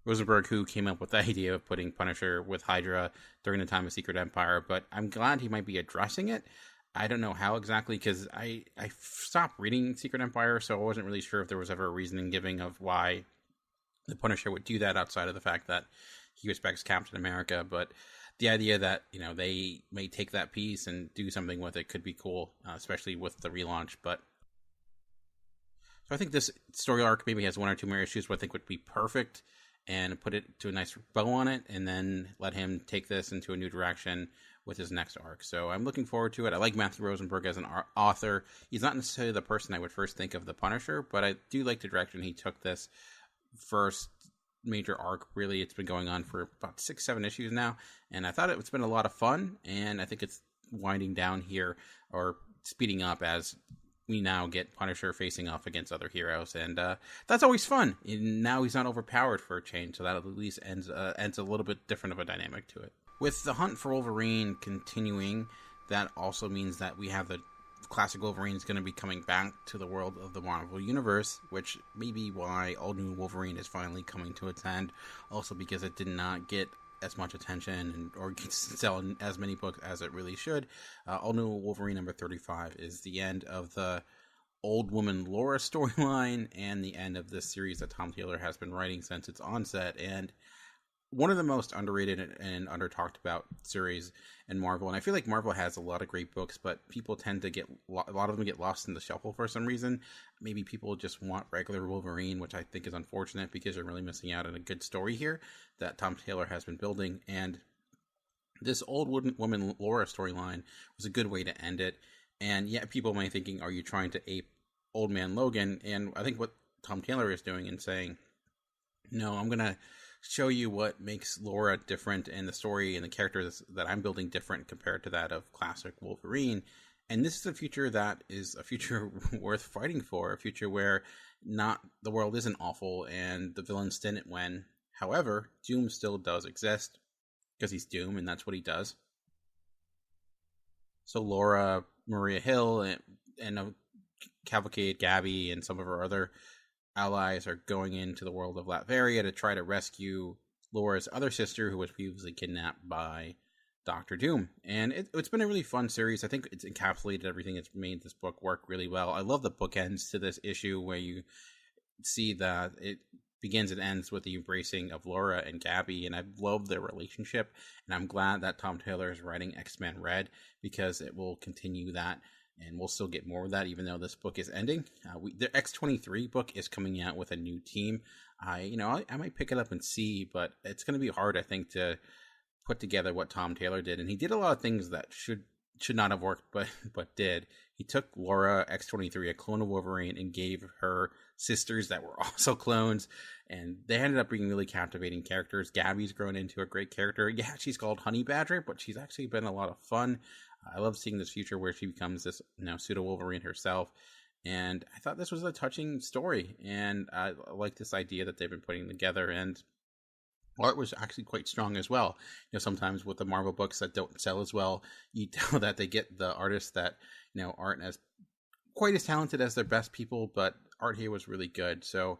Rosenberg who came up with the idea of putting Punisher with Hydra during the time of Secret Empire, but I'm glad he might be addressing it. I don't know how exactly, because I stopped reading Secret Empire, so I wasn't really sure if there was ever a reasoning giving of why the Punisher would do that outside of the fact that he respects Captain America. But the idea that, they may take that piece and do something with it could be cool, especially with the relaunch. But so I think this story arc maybe has 1 or 2 more issues what I think would be perfect, and put it to a nice bow on it, and then let him take this into a new direction with his next arc. So I'm looking forward to it. I like Matthew Rosenberg as an author. He's not necessarily the person I would first think of the Punisher, but I do like the direction he took this first major arc. Really, it's been going on for about 6-7 issues now, and I thought it's been a lot of fun, and I think it's winding down here, or speeding up, as we now get Punisher facing off against other heroes, and that's always fun. And now he's not overpowered for a change, so that at least ends a little bit different of a dynamic to it. With the hunt for Wolverine continuing, that also means that we have the classic Wolverine is going to be coming back to the world of the Marvel Universe, which may be why All New Wolverine is finally coming to its end. Also because it did not get as much attention or sell as many books as it really should. All New Wolverine number 35 is the end of the Old Woman Laura storyline and the end of this series that Tom Taylor has been writing since its onset, and one of the most underrated and under talked about series in Marvel. And I feel like Marvel has a lot of great books, but people tend to a lot of them get lost in the shuffle for some reason. Maybe people just want regular Wolverine, which I think is unfortunate, because they're really missing out on a good story here that Tom Taylor has been building. And this Old Woman Laura storyline was a good way to end it. And yet people might be thinking, are you trying to ape Old Man Logan? And I think what Tom Taylor is doing and saying, no, I'm going to show you what makes Laura different, and the story and the characters that I'm building different compared to that of classic Wolverine. And this is a future that is a future worth fighting for, a future where the world isn't awful and the villains didn't win. However, Doom still does exist, because he's Doom and that's what he does. So Laura, Maria Hill, and Cavalcade, Gabby, and some of her other allies are going into the world of Latveria to try to rescue Laura's other sister, who was previously kidnapped by Doctor Doom. And it's been a really fun series. I think it's encapsulated everything that's made this book work really well. I love the bookends to this issue where you see that it begins and ends with the embracing of Laura and Gabby, and I love their relationship, and I'm glad that Tom Taylor is writing X-Men Red, because it will continue that, and we'll still get more of that even though this book is ending. The X-23 book is coming out with a new team. I might pick it up and see, but it's going to be hard, I think, to put together what Tom Taylor did, and he did a lot of things that should not have worked, but did. He took Laura X-23, a clone of Wolverine, and gave her sisters that were also clones, and they ended up being really captivating characters. Gabby's grown into a great character. Yeah, she's called Honey Badger, but she's actually been a lot of fun. I love seeing this future where she becomes this pseudo Wolverine herself, and I thought this was a touching story, and I like this idea that they've been putting together, and art was actually quite strong as well. Sometimes with the Marvel books that don't sell as well, you tell that they get the artists that aren't as quite as talented as their best people, but art here was really good. So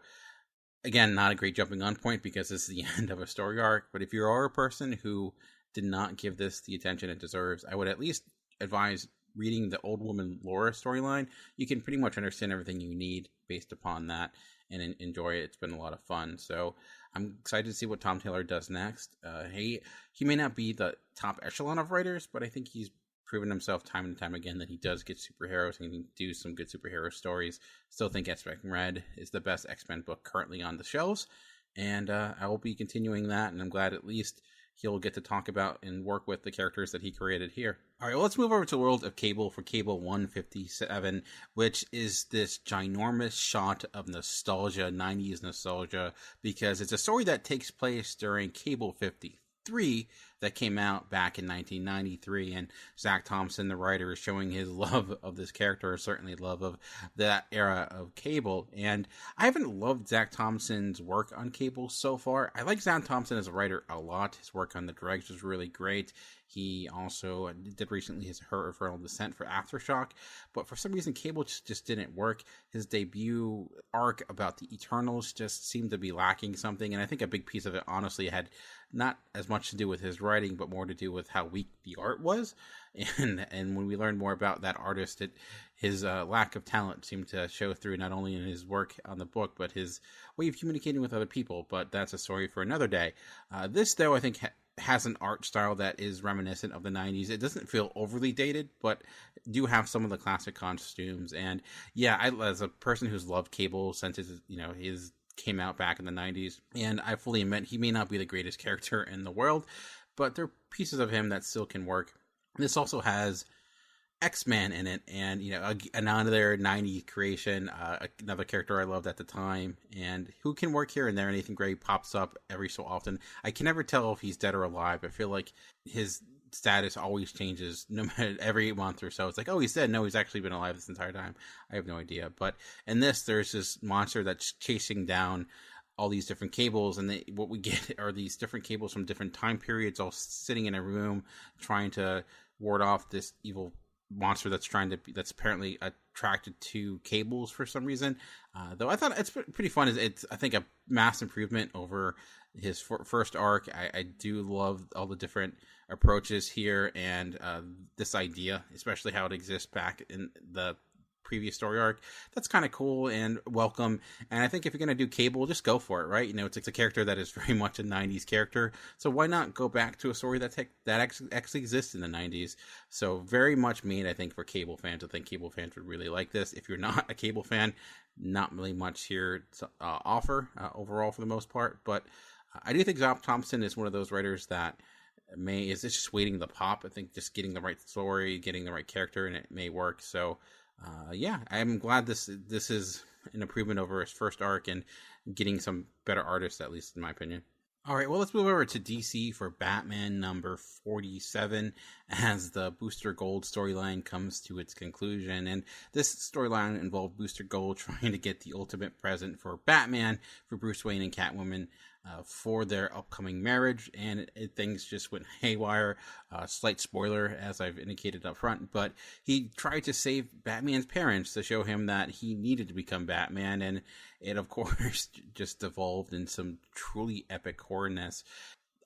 again, not a great jumping on point because this is the end of a story arc, but if you are a person who did not give this the attention it deserves, I would at least advise reading the Old Woman Laura storyline. You can pretty much understand everything you need based upon that and enjoy it. It's been a lot of fun. So I'm excited to see what Tom Taylor does next. He may not be the top echelon of writers, but I think he's proven himself time and time again that he does get superheroes and he can do some good superhero stories. Still think X-Men Red is the best X-Men book currently on the shelves, and I will be continuing that, and I'm glad at least he'll get to talk about and work with the characters that he created here. All right, well, let's move over to the world of Cable for Cable 157, which is this ginormous shot of nostalgia, 90s nostalgia, because it's a story that takes place during Cable 53 that came out back in 1993, and Zach Thompson, the writer, is showing his love of this character, or certainly love of that era of Cable. And I haven't loved Zach Thompson's work on Cable so far. I like Zach Thompson as a writer a lot. His work on The Dregs was really great. He also did recently his Her Infernal Descent for Aftershock, but for some reason Cable just didn't work. His debut arc about the Eternals just seemed to be lacking something, and I think a big piece of it honestly had not as much to do with his writing, but more to do with how weak the art was. And when we learned more about that artist, his lack of talent seemed to show through not only in his work on the book, but his way of communicating with other people. But that's a story for another day. This, though, I think has an art style that is reminiscent of the 90s. It doesn't feel overly dated, but do have some of the classic costumes. And yeah, as a person who's loved Cable since his came out back in the 90s, and I fully admit he may not be the greatest character in the world, but there are pieces of him that still can work. This also has X-Man in it, and another 90s creation, another character I loved at the time, and who can work here and there. Nathan Gray pops up every so often. I can never tell if he's dead or alive. I feel like his status always changes no matter every month or so. It's like, oh, he's dead. No, he's actually been alive this entire time. I have no idea. But in this, there's this monster that's chasing down all these different cables, and what we get are these different cables from different time periods all sitting in a room trying to ward off this evil monster that's apparently attracted to cables for some reason. Though I thought it's pretty fun. It's I think a mass improvement over his first arc. I do love all the different approaches here, and this idea, especially how it exists back in the previous story arc, that's kind of cool and welcome. And I think if you're going to do Cable, just go for it, right? It's a character that is very much a 90s character, so why not go back to a story that actually exists in the 90s? So very much made, I think, for Cable fans. I think Cable fans would really like this. If you're not a Cable fan, not really much here to offer overall for the most part, but I do think Zach Thompson is one of those writers that is just waiting to pop. I think just getting the right story, getting the right character, and it may work. So yeah, I'm glad this is an improvement over his first arc and getting some better artists, at least in my opinion. All right, well, let's move over to DC for Batman number 47 as the Booster Gold storyline comes to its conclusion. And this storyline involved Booster Gold trying to get the ultimate present for Batman, for Bruce Wayne and Catwoman. for their upcoming marriage, and things just went haywire. Slight spoiler, as I've indicated up front, but he tried to save Batman's parents to show him that he needed to become Batman, and it, of course, just evolved in some truly epic horrorness.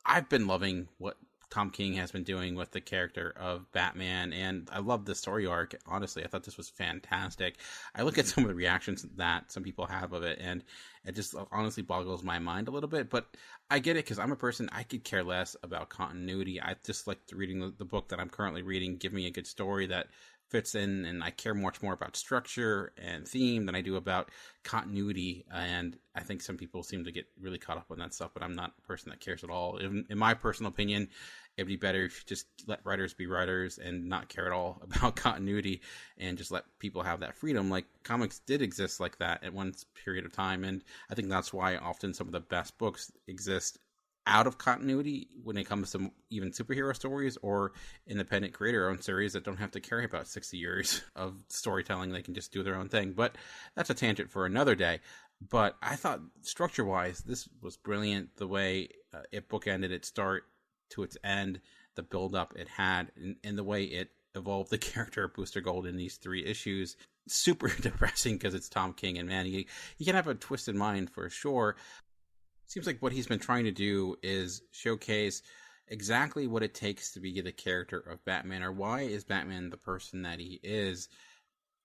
I've been loving what Tom King has been doing with the character of Batman, and I love the story arc. Honestly, I thought this was fantastic. I look at some of the reactions that some people have of it, and it just honestly boggles my mind a little bit, but I get it, because I'm a person, I could care less about continuity. I just like reading the book that I'm currently reading, give me a good story that fits in, and I care much more about structure and theme than I do about continuity, and I think some people seem to get really caught up on that stuff, but I'm not a person that cares at all. In my personal opinion, it'd be better if you just let writers be writers and not care at all about continuity, and just let people have that freedom. Like, comics did exist like that at one period of time, and I think that's why often some of the best books exist out of continuity when it comes to even superhero stories or independent creator-owned series that don't have to carry about 60 years of storytelling. They can just do their own thing. But that's a tangent for another day. But I thought, structure-wise, this was brilliant. The way it bookended its start to its end, the build-up it had, and the way it evolved the character of Booster Gold in these 3 issues. Super depressing because it's Tom King, and man, you can have a twisted mind for sure. Seems like what he's been trying to do is showcase exactly what it takes to be the character of Batman, or why is Batman the person that he is.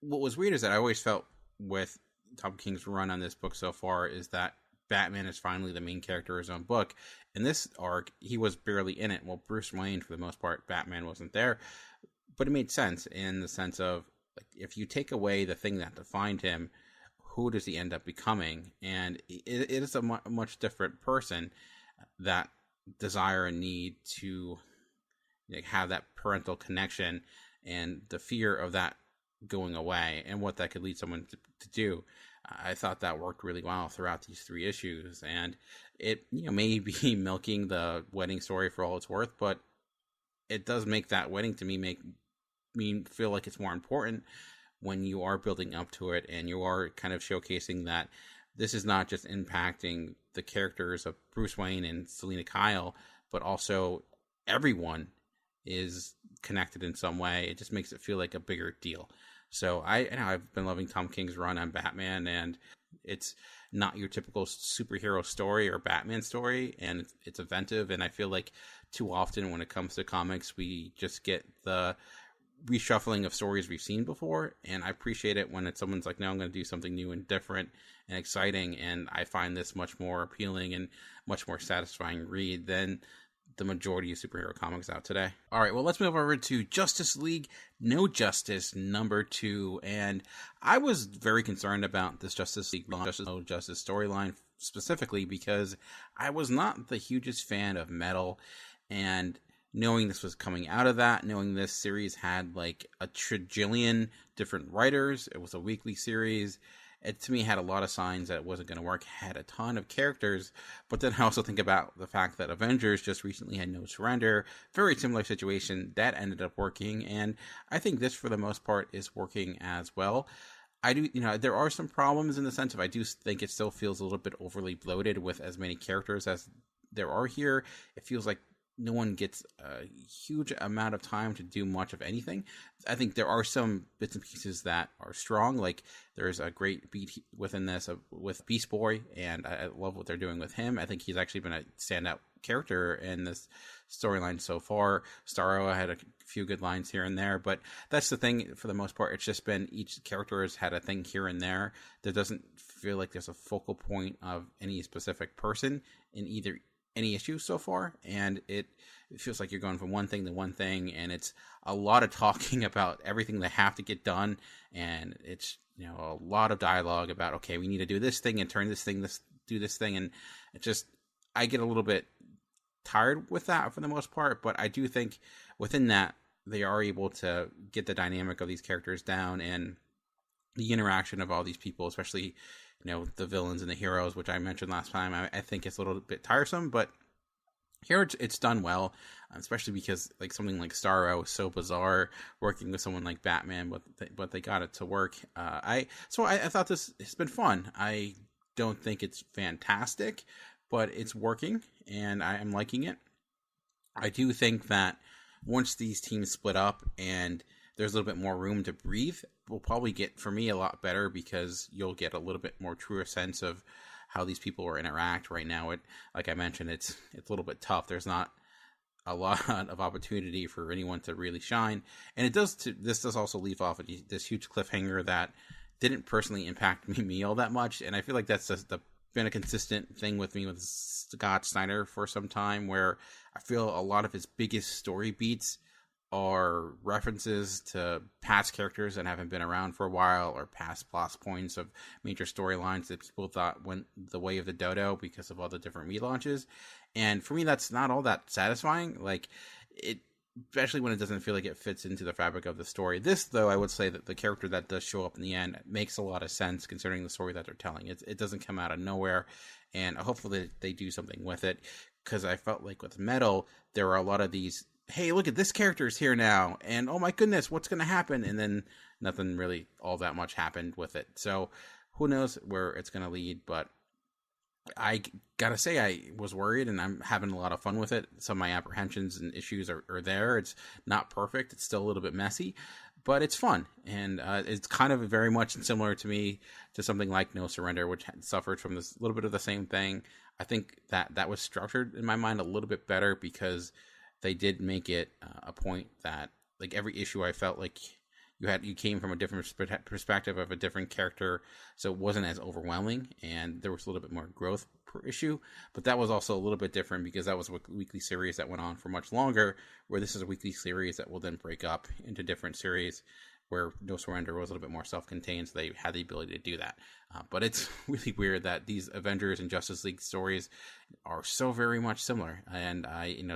What was weird is that I always felt with Tom King's run on this book so far is that Batman is finally the main character of his own book. In this arc, he was barely in it. Well, Bruce Wayne, for the most part, Batman wasn't there. But it made sense in the sense of, like, if you take away the thing that defined him, who does he end up becoming? And it is a much different person. That desire and need to, like, have that parental connection and the fear of that going away and what that could lead someone to do. I thought that worked really well throughout these 3 issues, and it, may be milking the wedding story for all it's worth, but it does make that wedding to me make me feel like it's more important when you are building up to it, and you are kind of showcasing that this is not just impacting the characters of Bruce Wayne and Selina Kyle, but also everyone is connected in some way. It just makes it feel like a bigger deal. So I've been loving Tom King's run on Batman, and it's not your typical superhero story or Batman story, and it's inventive, and I feel like too often when it comes to comics, we just get the reshuffling of stories we've seen before, and I appreciate it when someone's like, no, I'm going to do something new and different and exciting, and I find this much more appealing and much more satisfying read than the majority of superhero comics out today. All right, well, let's move over to Justice League No Justice #2, and I was very concerned about this Justice League No Justice storyline, specifically because I was not the hugest fan of Metal, and knowing this was coming out of that, knowing this series had like a trillion different writers, it was a weekly series, it to me had a lot of signs that it wasn't going to work, had a ton of characters, but then I also think about the fact that Avengers just recently had No Surrender, very similar situation, that ended up working, and I think this for the most part is working as well. I do, there are some problems in the sense of I do think it still feels a little bit overly bloated with as many characters as there are here. It feels like no one gets a huge amount of time to do much of anything. I think there are some bits and pieces that are strong. Like there's a great beat within this with Beast Boy, and I love what they're doing with him. I think he's actually been a standout character in this storyline so far. Starro had a few good lines here and there, but that's the thing for the most part. It's just been each character has had a thing here and there. There doesn't feel like there's a focal point of any specific person in either any issue so far, and it feels like you're going from one thing to one thing, and it's a lot of talking about everything that have to get done, and it's a lot of dialogue about, okay, we need to do this thing and turn this thing, do this thing, and it just, I get a little bit tired with that for the most part, but I do think within that they are able to get the dynamic of these characters down and the interaction of all these people, especially the villains and the heroes, which I mentioned last time. I think it's a little bit tiresome, but here it's done well, especially because like something like Starro is so bizarre working with someone like Batman, but they got it to work. I thought this has been fun. I don't think it's fantastic, but it's working, and I am liking it. I do think that once these teams split up and there's a little bit more room to breathe, we'll probably get, for me, a lot better, because you'll get a little bit more truer sense of how these people will interact. Right now, like I mentioned, it's a little bit tough. There's not a lot of opportunity for anyone to really shine, and this does also leave off this huge cliffhanger that didn't personally impact me all that much, and I feel like that's just been a consistent thing with me with Scott Snyder for some time, where I feel a lot of his biggest story beats are references to past characters that haven't been around for a while, or past plot points of major storylines that people thought went the way of the dodo because of all the different relaunches. And for me, that's not all that satisfying. Like, it, especially when it doesn't feel like it fits into the fabric of the story. This, though, I would say that the character that does show up in the end makes a lot of sense considering the story that they're telling. It doesn't come out of nowhere, and hopefully they do something with it, because I felt like with Metal, there were a lot of these, hey, look at this character is here now, and oh my goodness, what's going to happen? And then nothing really all that much happened with it. So who knows where it's going to lead, but I gotta say I was worried, and I'm having a lot of fun with it. Some of my apprehensions and issues are there. It's not perfect. It's still a little bit messy, but it's fun. And it's kind of very much similar to me to something like No Surrender, which suffered from this little bit of the same thing. I think that was structured in my mind a little bit better, because they did make it a point that, like, every issue I felt like you came from a different perspective of a different character, so it wasn't as overwhelming, and there was a little bit more growth per issue. But that was also a little bit different, because that was a weekly series that went on for much longer, where this is a weekly series that will then break up into different series, where No Surrender was a little bit more self-contained, so they had the ability to do that. But it's really weird that these Avengers and Justice League stories are so very much similar. And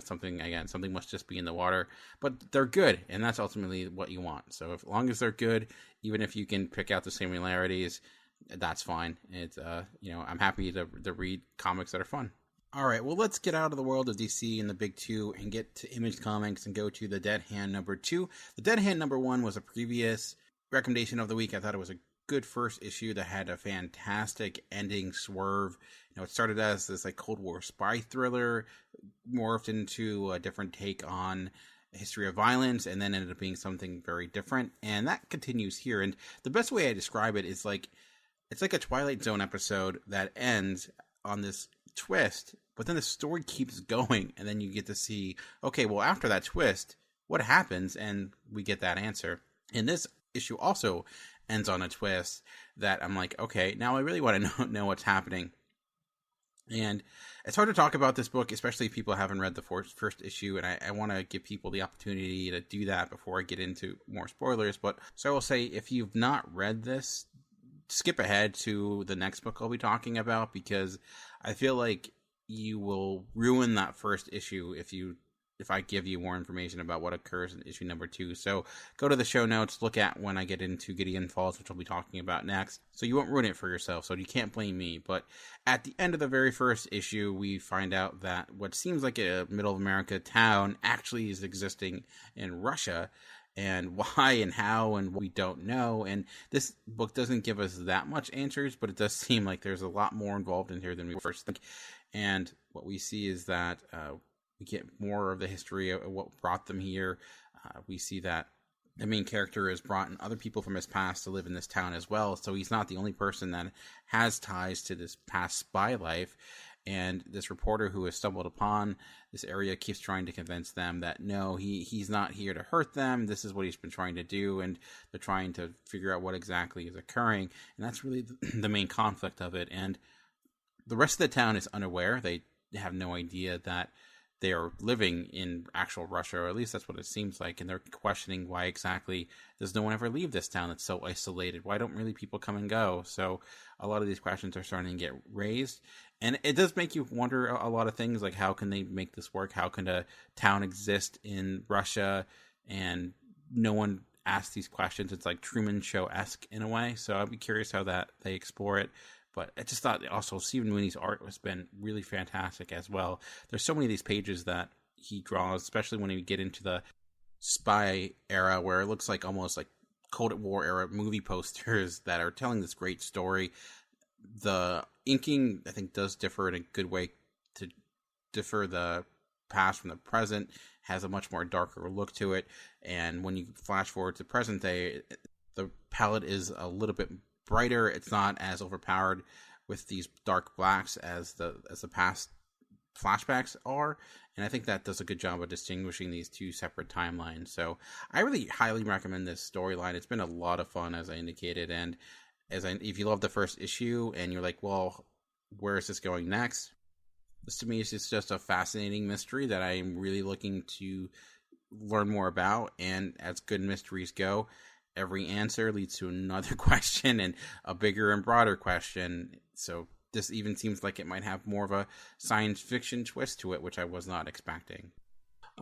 something must just be in the water. But they're good, and that's ultimately what you want. So as long as they're good, even if you can pick out the similarities, that's fine. It's I'm happy to read comics that are fun. All right, well, let's get out of the world of DC and the big two and get to Image Comics and go to The Dead Hand number 2. The Dead Hand number 1 was a previous recommendation of the week. I thought it was a good first issue that had a fantastic ending swerve. It started as this like Cold War spy thriller, morphed into a different take on history of violence, and then ended up being something very different. And that continues here. And the best way I describe it is it's like a Twilight Zone episode that ends on this twist, but then the story keeps going, and then you get to see, okay, well, after that twist, what happens? And we get that answer. And this issue also ends on a twist that I'm like, okay, now I really want to know what's happening. And it's hard to talk about this book, especially if people haven't read the first issue, and I want to give people the opportunity to do that before I get into more spoilers. But so I will say, if you've not read this, skip ahead to the next book I'll be talking about, because I feel like you will ruin that first issue if I give you more information about what occurs in issue number 2. So go to the show notes, look at when I get into Gideon Falls, which I'll be talking about next, so you won't ruin it for yourself, so you can't blame me. But at the end of the very first issue, we find out that what seems like a middle of America town actually is existing in Russia, and why and how and we don't know. And this book doesn't give us that much answers, but it does seem like there's a lot more involved in here than we first think. And what we see is that we get more of the history of what brought them here. We see that the main character has brought in other people from his past to live in this town as well, so he's not the only person that has ties to this past spy life. And this reporter who has stumbled upon this area keeps trying to convince them that no, he's not here to hurt them. This is what he's been trying to do, and they're trying to figure out what exactly is occurring. And that's really the main conflict of it. And the rest of the town is unaware. They have no idea that they are living in actual Russia, or at least that's what it seems like. And they're questioning why exactly does no one ever leave this town that's so isolated? Why don't really people come and go? So a lot of these questions are starting to get raised. And it does make you wonder a lot of things, like how can they make this work? How can a town exist in Russia and no one asks these questions? It's like Truman Show-esque in a way. So I'd be curious how they explore it. But I just thought also Stephen Mooney's art has been really fantastic as well. There's so many of these pages that he draws, especially when you get into the spy era, where it looks like almost like Cold War era movie posters that are telling this great story. The inking, I think, does differ in a good way differ the past from the present, has a much more darker look to it. And when you flash forward to present day, the palette is a little bit brighter. It's not as overpowered with these dark blacks as the past flashbacks are. And I think that does a good job of distinguishing these two separate timelines. So I really highly recommend this storyline. It's been a lot of fun, as I indicated. And if you love the first issue and you're like, well, where is this going next? This to me is just a fascinating mystery that I am really looking to learn more about. And as good mysteries go, every answer leads to another question and a bigger and broader question. So this even seems like it might have more of a science fiction twist to it, which I was not expecting.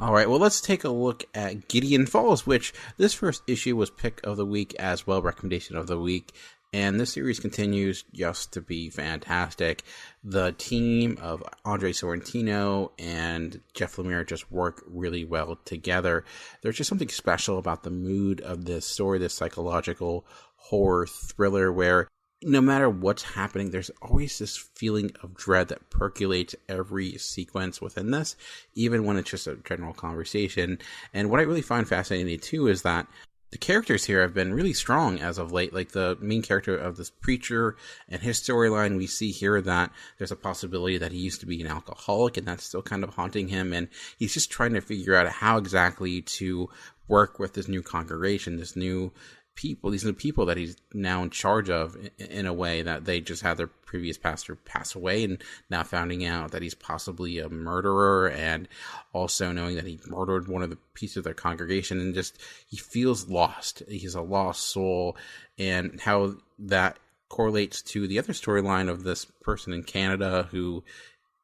All right, well, let's take a look at Gideon Falls, which this first issue was pick of the week as well, recommendation of the week. And this series continues just to be fantastic. The team of Andre Sorrentino and Jeff Lemire just work really well together. There's just something special about the mood of this story, this psychological horror thriller where no matter what's happening, there's always this feeling of dread that percolates every sequence within this, even when it's just a general conversation. And what I really find fascinating too is that the characters here have been really strong as of late. Like the main character of this preacher and his storyline, we see here that there's a possibility that he used to be an alcoholic and that's still kind of haunting him. And he's just trying to figure out how exactly to work with this new congregation, these new people that he's now in charge of in a way that they just had their previous pastor pass away, and now finding out that he's possibly a murderer, and also knowing that he murdered one of the pieces of their congregation, and just he feels lost. He's a lost soul, and how that correlates to the other storyline of this person in Canada who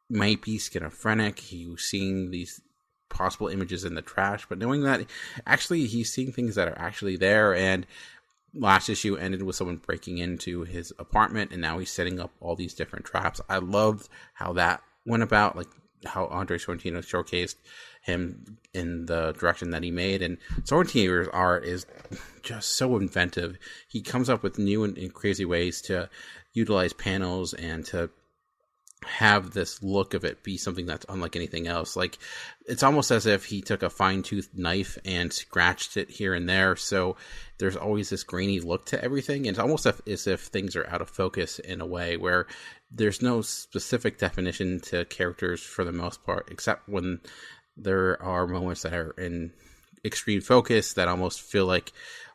might be schizophrenic. He's seeing these possible images in the trash, but knowing that actually he's seeing things that are actually there. And last issue ended with someone breaking into his apartment, and now he's setting up all these different traps. I loved how that went about, like how Andre Sorrentino showcased him in the direction that he made. And Sorrentino's art is just so inventive. He comes up with new and crazy ways to utilize panels and to have this look of it be something that's unlike anything else. Like it's almost as if he took a fine-toothed knife and scratched it here and there, so there's always this grainy look to everything. And it's almost as if things are out of focus in a way where there's no specific definition to characters for the most part, except when there are moments that are in extreme focus that almost feel like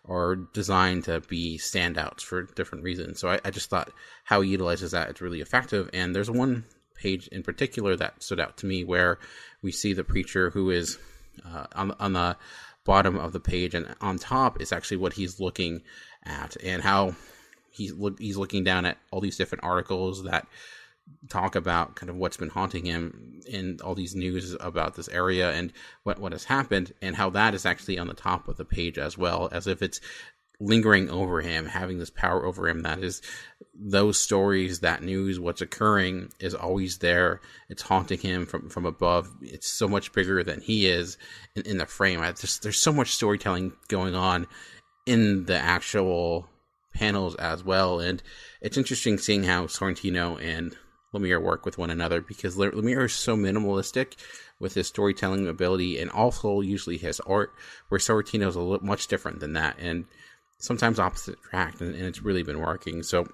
are designed to be standouts for different reasons. So I just thought how he utilizes that is really effective. And there's one page in particular that stood out to me where we see the preacher who is on the bottom of the page, and on top is actually what he's looking at, and how he's looking down at all these different articles that talk about kind of what's been haunting him in all these news about this area and what has happened, and how that is actually on the top of the page as well, as if it's lingering over him, having this power over him. That is, those stories, that news, what's occurring is always there. It's haunting him from above. It's so much bigger than he is in the frame. There's so much storytelling going on in the actual panels as well. And it's interesting seeing how Sorrentino and Lemire work with one another, because Lemire is so minimalistic with his storytelling ability, and also usually his art, where Sorrentino is much different than that, and sometimes opposite attract, and it's really been working. So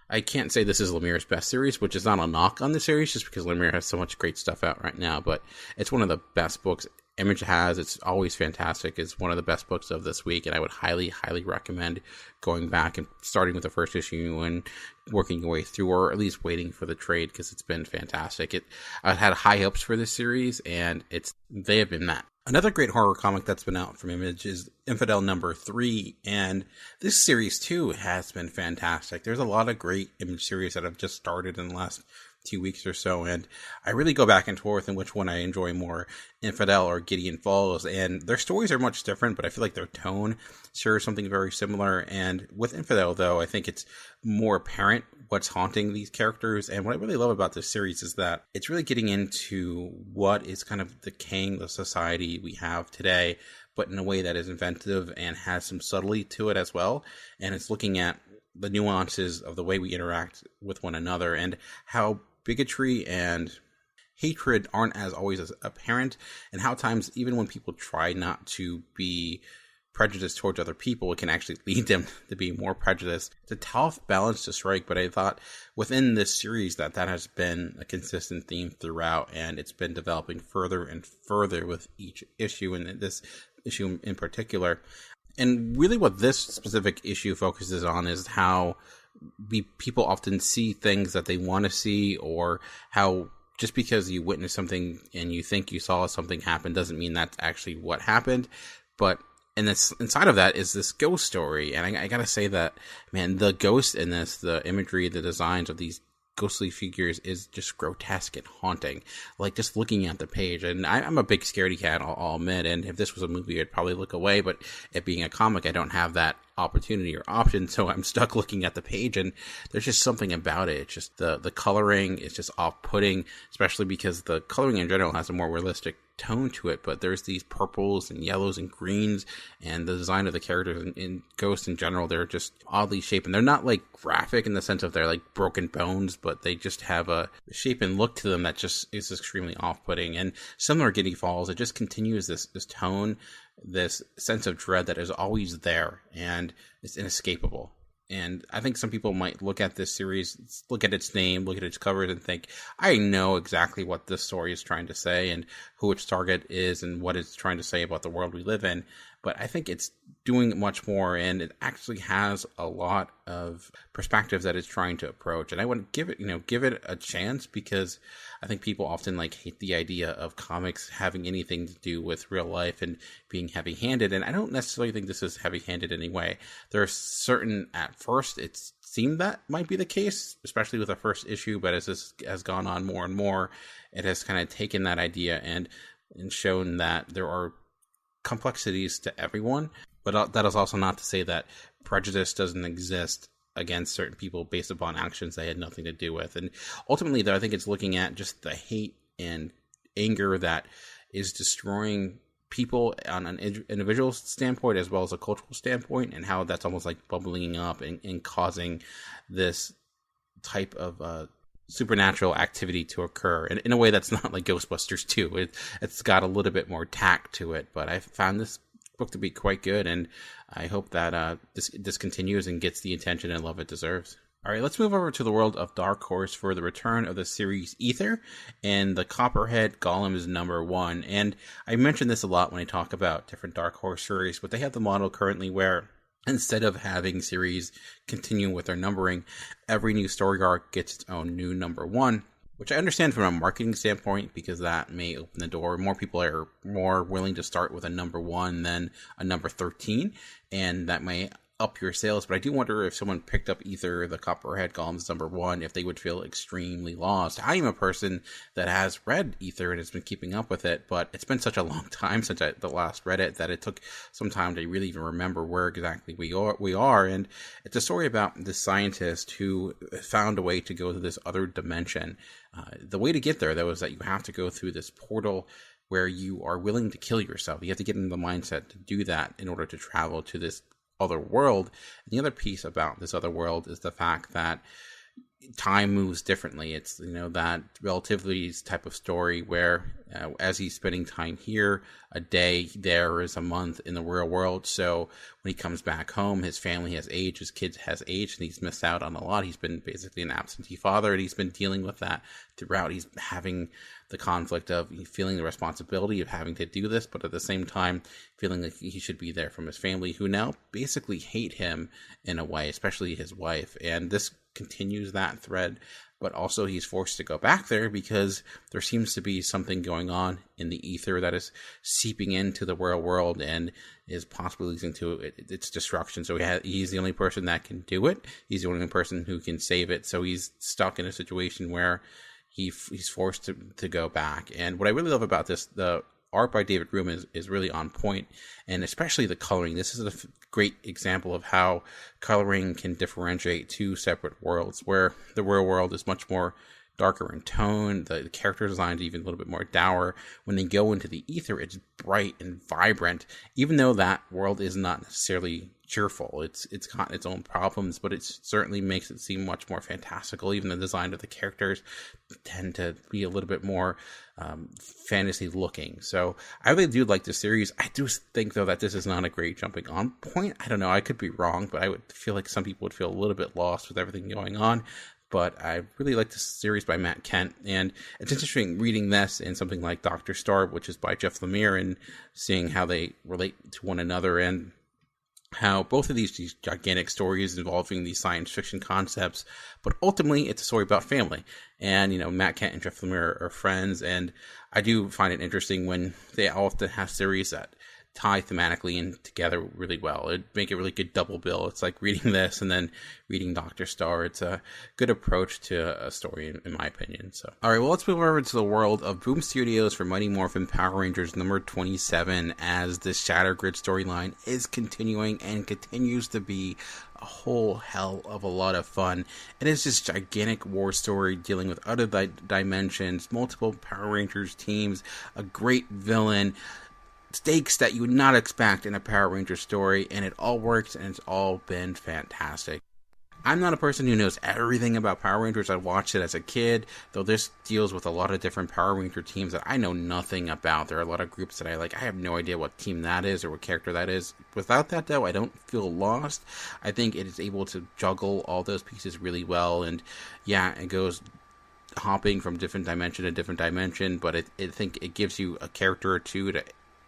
I can't say this is Lemire's best series, which is not a knock on the series, just because Lemire has so much great stuff out right now, but it's one of the best books Image has. It's always fantastic. It's one of the best books of this week, and I would highly, highly recommend going back and starting with the first issue and working your way through, or at least waiting for the trade, because it's been fantastic. I've had high hopes for this series, and they have been met. Another great horror comic that's been out from Image is Infidel #3, and this series too has been fantastic. There's a lot of great Image series that have just started in the last 2 weeks or so, and I really go back and forth in which one I enjoy more, Infidel or Gideon Falls, and their stories are much different, but I feel like their tone shares something very similar. And with Infidel, though, I think it's more apparent what's haunting these characters. And what I really love about this series is that it's really getting into what is kind of decaying the society we have today, but in a way that is inventive and has some subtlety to it as well. And it's looking at the nuances of the way we interact with one another, and how bigotry and hatred aren't as always as apparent, and how times even when people try not to be prejudiced towards other people, it can actually lead them to be more prejudiced. It's a tough balance to strike, but I thought within this series that has been a consistent theme throughout, and it's been developing further and further with each issue, and this issue in particular. And really what this specific issue focuses on is how people often see things that they want to see, or how just because you witness something and you think you saw something happen doesn't mean that's actually what happened. But and this inside of that is this ghost story, and I gotta say that, man, the ghost in this, the imagery, the designs of these ghostly figures is just grotesque and haunting. Like, just looking at the page, and I'm a big scaredy cat, I'll admit, and if this was a movie, I'd probably look away, but it being a comic, I don't have that opportunity or option, so I'm stuck looking at the page, and there's just something about it. It's just the coloring is just off-putting, especially because the coloring in general has a more realistic tone to it, but there's these purples and yellows and greens, and the design of the characters in Ghost in general, they're just oddly shaped, and they're not like graphic in the sense of they're like broken bones, but they just have a shape and look to them that just is extremely off-putting. And similar to Gideon Falls, it just continues this tone, this sense of dread that is always there, and it's inescapable. And I think some people might look at this series, look at its name, look at its covers, and think, I know exactly what this story is trying to say and who its target is and what it's trying to say about the world we live in. But I think it's doing much more, and it actually has a lot of perspectives that it's trying to approach. And I want to give it a chance, because I think people often hate the idea of comics having anything to do with real life and being heavy-handed. And I don't necessarily think this is heavy-handed anyway. There are certain, at first, it seemed that might be the case, especially with the first issue. But as this has gone on more and more, it has kind of taken that idea and shown that there are complexities to everyone. But that is also not to say that prejudice doesn't exist against certain people based upon actions they had nothing to do with. And ultimately, though, I think it's looking at just the hate and anger that is destroying people on an individual standpoint as well as a cultural standpoint, and how that's almost like bubbling up and causing this type of supernatural activity to occur in a way that's not like Ghostbusters 2. It's got a little bit more tact to it, but I found this book to be quite good, and I hope that this continues and gets the attention and love it deserves. All right, let's move over to the world of Dark Horse for the return of the series Ether and the Copperhead Golems #1. And I mention this a lot when I talk about different Dark Horse series, but they have the model currently where instead of having series continue with their numbering, every new story arc gets its own new #1, which I understand from a marketing standpoint, because that may open the door. More people are more willing to start with a #1 than a number 13, and that may up your sales. But I do wonder if someone picked up either the Copperhead Golems #1, if they would feel extremely lost. I am a person that has read Ether and has been keeping up with it, but it's been such a long time since I last read it that it took some time to really even remember where exactly we are. And it's a story about this scientist who found a way to go to this other dimension. The way to get there, though, is that you have to go through this portal where you are willing to kill yourself. You have to get in the mindset to do that in order to travel to this other world. And the other piece about this other world is the fact that time moves differently. It's, that relativity type of story where as he's spending time here, a day there is a month in the real world. So when he comes back home, his family has aged, his kids has aged, and he's missed out on a lot. He's been basically an absentee father, and he's been dealing with that throughout. He's having the conflict of feeling the responsibility of having to do this, but at the same time feeling like he should be there from his family, who now basically hate him in a way, especially his wife. And this continues that thread, but also he's forced to go back there because there seems to be something going on in the ether that is seeping into the real world and is possibly leading to its destruction. So he's the only person that can do it. He's the only person who can save it. So he's stuck in a situation where he's forced to go back. And what I really love about this, the art by David Room is really on point, and especially the coloring. This is a great example of how coloring can differentiate two separate worlds, where the real world is much more darker in tone. The character design is even a little bit more dour. When they go into the ether, it's bright and vibrant, even though that world is not necessarily cheerful. It's got its own problems, but it certainly makes it seem much more fantastical. Even the design of the characters tend to be a little bit more fantasy looking. So I really do like this series. I do think, though, that this is not a great jumping on point. I don't know, I could be wrong, but I would feel like some people would feel a little bit lost with everything going on. But I really like this series by Matt Kent, and it's interesting reading this in something like Dr. Starr, which is by Jeff Lemire, and seeing how they relate to one another, and how both of these gigantic stories involving these science fiction concepts, but ultimately it's a story about family. And, you know, Matt Kent and Jeff Lemire are friends, and I do find it interesting when they often have series that tie thematically and together really well. It'd make a really good double bill. It's like reading this and then reading Dr. Starr. It's a good approach to a story, in my opinion. So, all right, well, let's move over to the world of Boom Studios for Mighty Morphin Power Rangers number 27, as the Shattergrid storyline is continuing and continues to be a whole hell of a lot of fun. It is this gigantic war story dealing with other dimensions, multiple Power Rangers teams, a great villain, stakes that you would not expect in a Power Ranger story, and it all works, and it's all been fantastic. I'm not a person who knows everything about Power Rangers. I watched it as a kid, though this deals with a lot of different Power Ranger teams that I know nothing about. There are a lot of groups that I have no idea what team that is or what character that is. Without that, though, I don't feel lost. I think it is able to juggle all those pieces really well, and yeah, it goes hopping from different dimension to different dimension, but I think it gives you a character or two to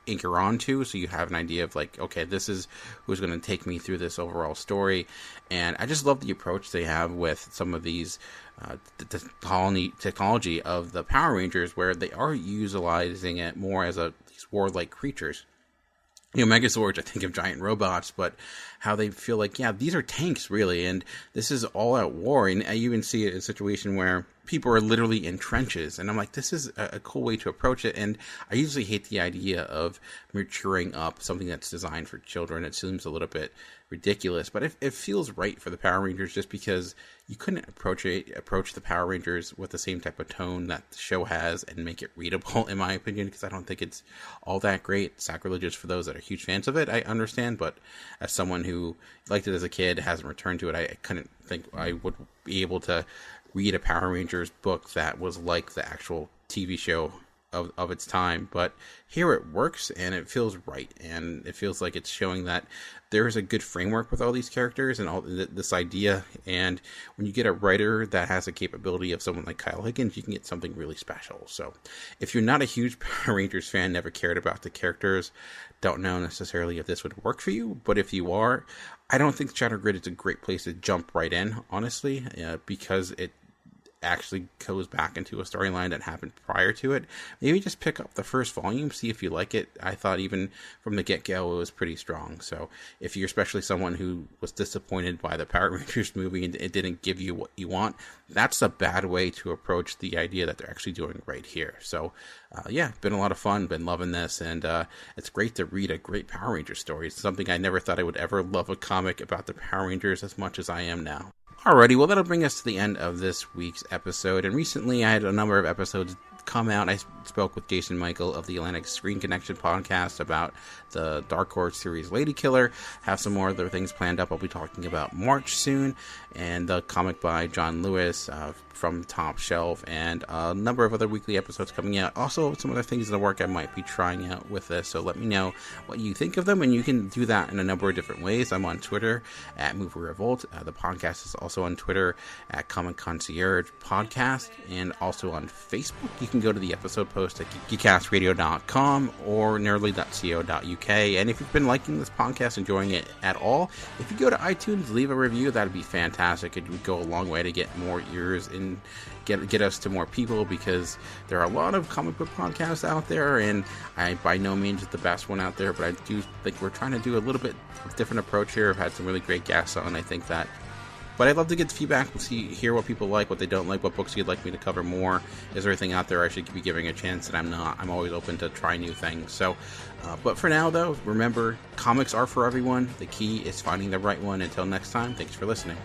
anchor onto, so you have an idea of like, okay, this is who's going to take me through this overall story. And I just love the approach they have with some of these the technology of the Power Rangers, where they are utilizing it more as these warlike creatures. You know, Megazords, I think of giant robots, but how they feel like, yeah, these are tanks, really, and this is all-out war. And I even see it in a situation where people are literally in trenches, and I'm like, this is a cool way to approach it. And I usually hate the idea of maturing up something that's designed for children. It seems a little bit ridiculous, but it feels right for the Power Rangers, just because you couldn't approach the Power Rangers with the same type of tone that the show has and make it readable, in my opinion, because I don't think it's all that great. Sacrilegious for those that are huge fans of it, I understand, but as someone who liked it as a kid, hasn't returned to it, I couldn't think I would be able to read a Power Rangers book that was like the actual TV show of its time. But here it works, and it feels right, and it feels like it's showing that there is a good framework with all these characters and all this idea. And when you get a writer that has the capability of someone like Kyle Higgins, you can get something really special. So if you're not a huge Power Rangers fan, never cared about the characters, don't know necessarily if this would work for you, but if you are, I don't think Shattergrid is a great place to jump right in, honestly, because it actually goes back into a storyline that happened prior to it. Maybe just pick up the first volume, see if you like it. I thought even from the get-go it was pretty strong. So if you're especially someone who was disappointed by the Power Rangers movie and it didn't give you what you want, that's a bad way to approach the idea that they're actually doing right here. So yeah, been a lot of fun, been loving this, and it's great to read a great Power Rangers story. It's something I never thought I would ever love a comic about the Power Rangers as much as I am now. Alrighty, well, that'll bring us to the end of this week's episode. And recently I had a number of episodes come out. I spoke with Jason Michael of the Atlantic Screen Connection podcast about the Dark Horse series Lady Killer. Have some more other things planned up. I'll be talking about March soon, and the comic by John Lewis from Top Shelf, and a number of other weekly episodes coming out. Also, some other things in the work I might be trying out with this, so let me know what you think of them, and you can do that in a number of different ways. I'm on Twitter at Movie Revolt. The podcast is also on Twitter at Comic Concierge Podcast, and also on Facebook. You can go to the episode post at geekcastradio.com or nerdly.co.uk. And if you've been liking this podcast, enjoying it at all, if you go to iTunes, leave a review, that'd be fantastic. It would go a long way to get more ears in, get us to more people, because there are a lot of comic book podcasts out there, and I by no means is the best one out there, but I do think we're trying to do a little bit of a different approach here. I've had some really great guests on, I think that. But I'd love to get the feedback, hear what people like, what they don't like, what books you'd like me to cover more. Is there anything out there I should be giving a chance that I'm not? I'm always open to try new things. So, but for now, though, remember, comics are for everyone. The key is finding the right one. Until next time, thanks for listening.